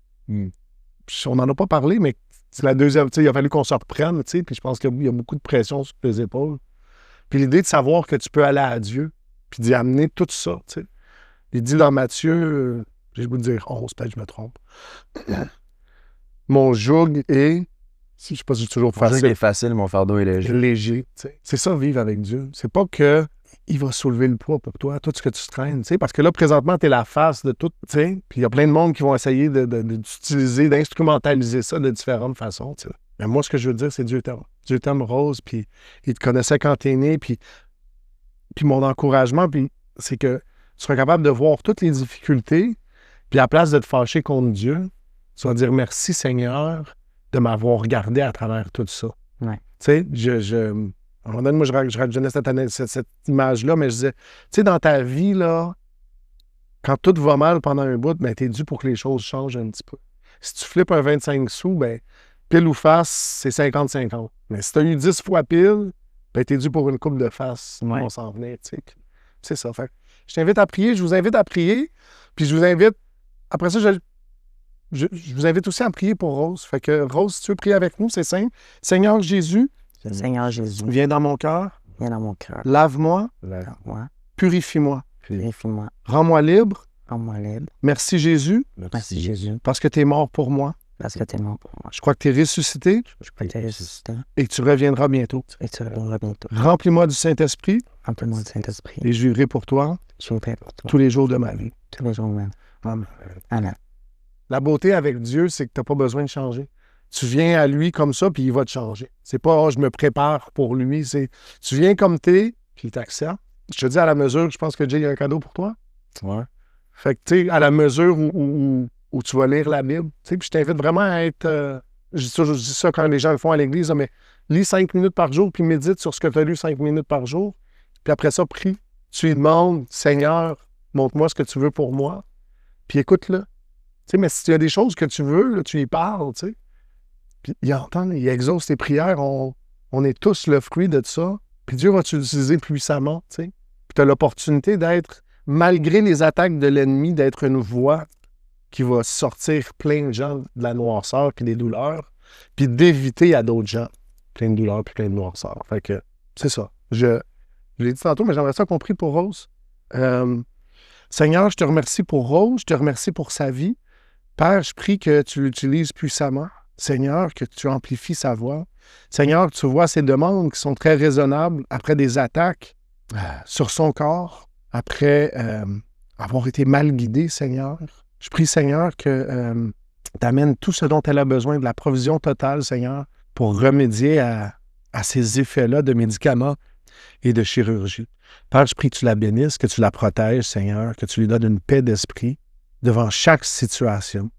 on n'en a pas parlé, mais c'est la deuxième, tu sais, il a fallu qu'on se reprenne, tu sais, puis je pense qu'il y a beaucoup de pression sur les épaules. Puis l'idée de savoir que tu peux aller à Dieu, puis d'y amener tout ça, tu sais. Il dit dans Matthieu, j'ai le goût de dire 11, peut-être que je me trompe. Mon joug est, je sais pas si c'est toujours Mon joug facile. est facile, mon fardeau est léger. Léger, tu sais. C'est ça, vivre avec Dieu. C'est pas que il va soulever le poids pour toi, tout ce que tu traînes, tu sais, parce que là, présentement, t'es la face de tout, tu sais, puis il y a plein de monde qui vont essayer d'utiliser, d'instrumentaliser ça de différentes façons, tu sais. Mais moi, ce que je veux dire, c'est Dieu t'aime. Dieu t'aime, Rose, puis il te connaissait quand t'es né, puis mon encouragement, puis c'est que tu seras capable de voir toutes les difficultés, puis à la place de te fâcher contre Dieu, tu vas dire merci Seigneur de m'avoir regardé à travers tout ça. Ouais. Tu sais, à un moment donné, moi, je donnais cette image-là, mais je disais, tu sais, dans ta vie, là, quand tout va mal pendant un bout, ben, t'es dû pour que les choses changent un petit peu. Si tu flippes un 25 sous, ben, pile ou face, c'est 50-50. Mais si tu as eu 10 fois pile, ben, t'es dû pour une coupe de face. Ouais. On s'en venait, tu sais. C'est ça. Fait je t'invite à prier, je vous invite à prier, puis je vous invite, après ça, je vous invite aussi à prier pour Rose. Fait que Rose, si tu veux prier avec nous, c'est simple. Seigneur Jésus, Seigneur Jésus, viens dans mon cœur, viens dans mon cœur. lave-moi, Moi, purifie-moi, purifie-moi, rends-moi libre. rends-moi libre. Merci Jésus, Merci Jésus, parce que tu es mort pour moi. parce que tu es mort pour moi. Je crois que tu es ressuscité Je peux te ressusciter et que tu reviendras bientôt. et tu reviendras bientôt. Remplis-moi du Saint-Esprit Remplis-moi du Saint-Esprit. et je vivrai pour toi Je suis prêt pour toi. tous les jours de ma vie. Tous les jours même. Amen. Amen. La beauté avec Dieu, c'est que tu n'as pas besoin de changer. Tu viens à lui comme ça, puis il va te changer. C'est pas je me prépare pour lui. C'est tu viens comme t'es, puis il t'accepte. Je te dis à la mesure, je pense que Jay a un cadeau pour toi. Ouais. Fait que, tu sais, à la mesure où tu vas lire la Bible, tu sais, puis je t'invite vraiment à être... je dis ça quand les gens le font à l'église, là, mais lis 5 minutes par jour, puis médite sur ce que tu as lu 5 minutes par jour. Puis après ça, prie. Tu lui demandes, Seigneur, montre-moi ce que tu veux pour moi. Puis écoute-le. Tu sais, mais si tu as des choses que tu veux, là, tu y parles, tu sais. Puis il entend, il exauce tes prières. On est tous le fruit de ça. Puis Dieu va t'utiliser puissamment, tu sais. Puis tu as l'opportunité d'être, malgré les attaques de l'ennemi, d'être une voix qui va sortir plein de gens de la noirceur puis des douleurs, puis d'éviter à d'autres gens plein de douleurs puis plein de noirceur. Fait que c'est ça. Je l'ai dit tantôt, mais j'aimerais ça qu'on prie pour Rose. Seigneur, je te remercie pour Rose, je te remercie pour sa vie. Père, je prie que tu l'utilises puissamment. Seigneur, que tu amplifies sa voix. Seigneur, que tu vois ses demandes qui sont très raisonnables après des attaques sur son corps, après avoir été mal guidée, Seigneur. Je prie, Seigneur, que tu amènes tout ce dont elle a besoin, de la provision totale, Seigneur, pour remédier à ces effets-là de médicaments et de chirurgie. Père, je prie que tu la bénisses, que tu la protèges, Seigneur, que tu lui donnes une paix d'esprit devant chaque situation.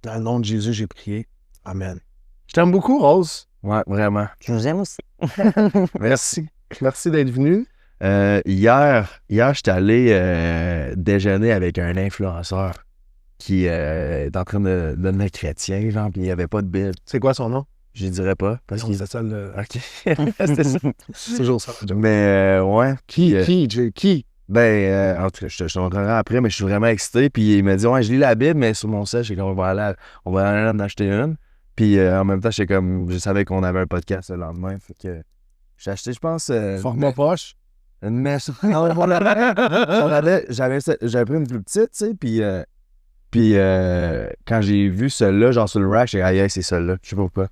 Dans le nom de Jésus, j'ai prié. Amen. Je t'aime beaucoup, Rose. Ouais, vraiment. Je vous aime aussi. Merci. Merci d'être venu. Hier, j'étais allé déjeuner avec un influenceur qui est en train de devenir chrétien, genre, puis il n'y avait pas de Bible. C'est quoi son nom? Je ne dirais pas, parce qu'il c'est ça le... OK. C'était ça. C'est toujours ça. Mais, ouais. Qui? En tout cas, je te montrerai après, mais je suis vraiment excité. Puis il m'a dit, ouais, je lis la Bible, mais sur mon sel, on va aller en acheter une. Puis en même temps, je savais qu'on avait un podcast le lendemain. Fait que j'ai acheté, je pense. Format poche. Une mèche. J'avais pris une plus petite, tu sais. Puis quand j'ai vu celle-là, genre sur le rack, j'ai dit, aïe, c'est celle-là. Je sais pas pourquoi.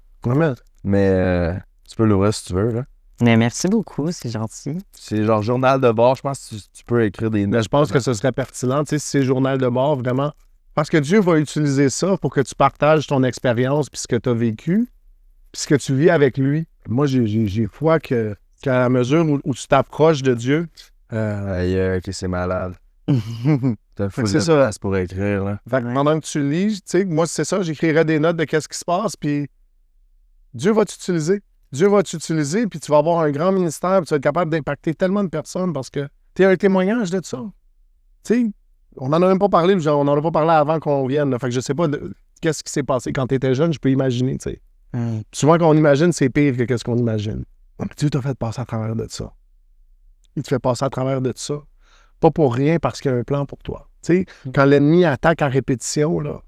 Mais tu peux l'ouvrir si tu veux, là. Mais merci beaucoup, c'est gentil. C'est genre journal de bord, je pense que tu peux écrire des notes. Mais je pense que ce serait pertinent, tu sais, si c'est journal de bord, vraiment. Parce que Dieu va utiliser ça pour que tu partages ton expérience, puis ce que tu as vécu, puis ce que tu vis avec lui. Moi, j'ai foi qu'à la mesure où tu t'approches de Dieu... Aïe, que c'est malade. T'as full c'est de ça. place pour écrire, là. Fait que pendant que tu lis, tu sais, moi, c'est ça, j'écrirai des notes de qu'est-ce qui se passe, puis Dieu va t'utiliser. Dieu va t'utiliser, puis tu vas avoir un grand ministère, puis tu vas être capable d'impacter tellement de personnes parce que tu es un témoignage de ça. Tu sais, on n'en a même pas parlé, on n'en a pas parlé avant qu'on vienne. Là. Fait que je sais pas qu'est-ce qui s'est passé quand tu étais jeune, je peux imaginer, tu sais. Souvent, quand on imagine, c'est pire que qu'est-ce qu'on imagine. Dieu t'a fait passer à travers de ça. Il te fait passer à travers de ça. Pas pour rien, parce qu'il y a un plan pour toi. Tu sais, quand l'ennemi attaque en répétition, là,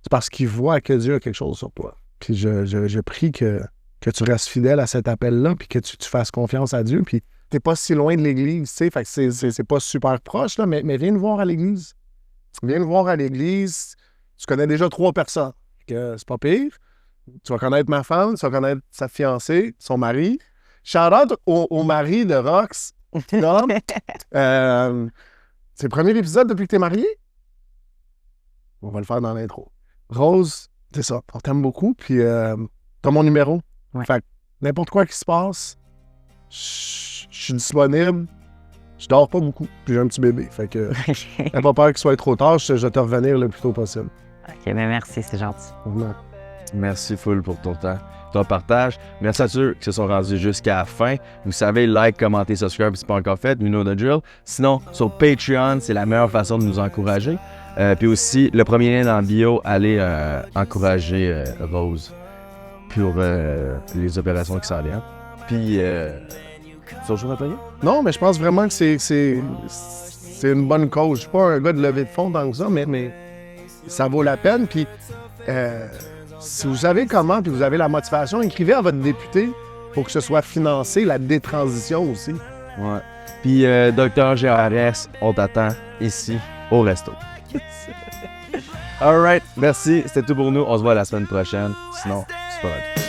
c'est parce qu'il voit que Dieu a quelque chose sur toi. Puis je prie que tu restes fidèle à cet appel-là, puis que tu fasses confiance à Dieu, puis t'es pas si loin de l'Église, tu sais, fait que c'est pas super proche, là, mais viens nous voir à l'Église. Viens nous voir à l'Église. Tu connais déjà 3 personnes, que c'est pas pire. Tu vas connaître ma femme, tu vas connaître sa fiancée, son mari. Shout-out au mari de Rox. Non? C'est le premier épisode depuis que t'es marié? On va le faire dans l'intro. Rose, c'est ça, on t'aime beaucoup, puis t'as mon numéro. Ouais. Fait que n'importe quoi qui se passe, je suis disponible. Je dors pas beaucoup, puis j'ai un petit bébé. Fait que n'aie pas peur qu'il soit trop tard, je vais te revenir le plus tôt possible. OK, mais merci, c'est gentil. Non. Merci full pour ton temps, ton partage. Merci à ceux qui se sont rendus jusqu'à la fin. Vous savez, like, commenter, subscribe si c'est pas encore fait, you know the drill. Sinon, sur Patreon, c'est la meilleure façon de nous encourager. Puis aussi, le premier lien dans le bio, allez encourager Rose pour les opérations qui s'en viennent. Puis, c'est autre chose à payer? Non, mais je pense vraiment que c'est une bonne cause. Je suis pas un gars de levée de fonds tant que ça, mais ça vaut la peine. Puis, si vous savez comment, puis vous avez la motivation, écrivez à votre député pour que ce soit financé, la détransition aussi. Ouais. Puis, Dr. GRS, on t'attend ici, au resto. All right, merci. C'était tout pour nous. On se voit la semaine prochaine. Sinon, c'est pas grave.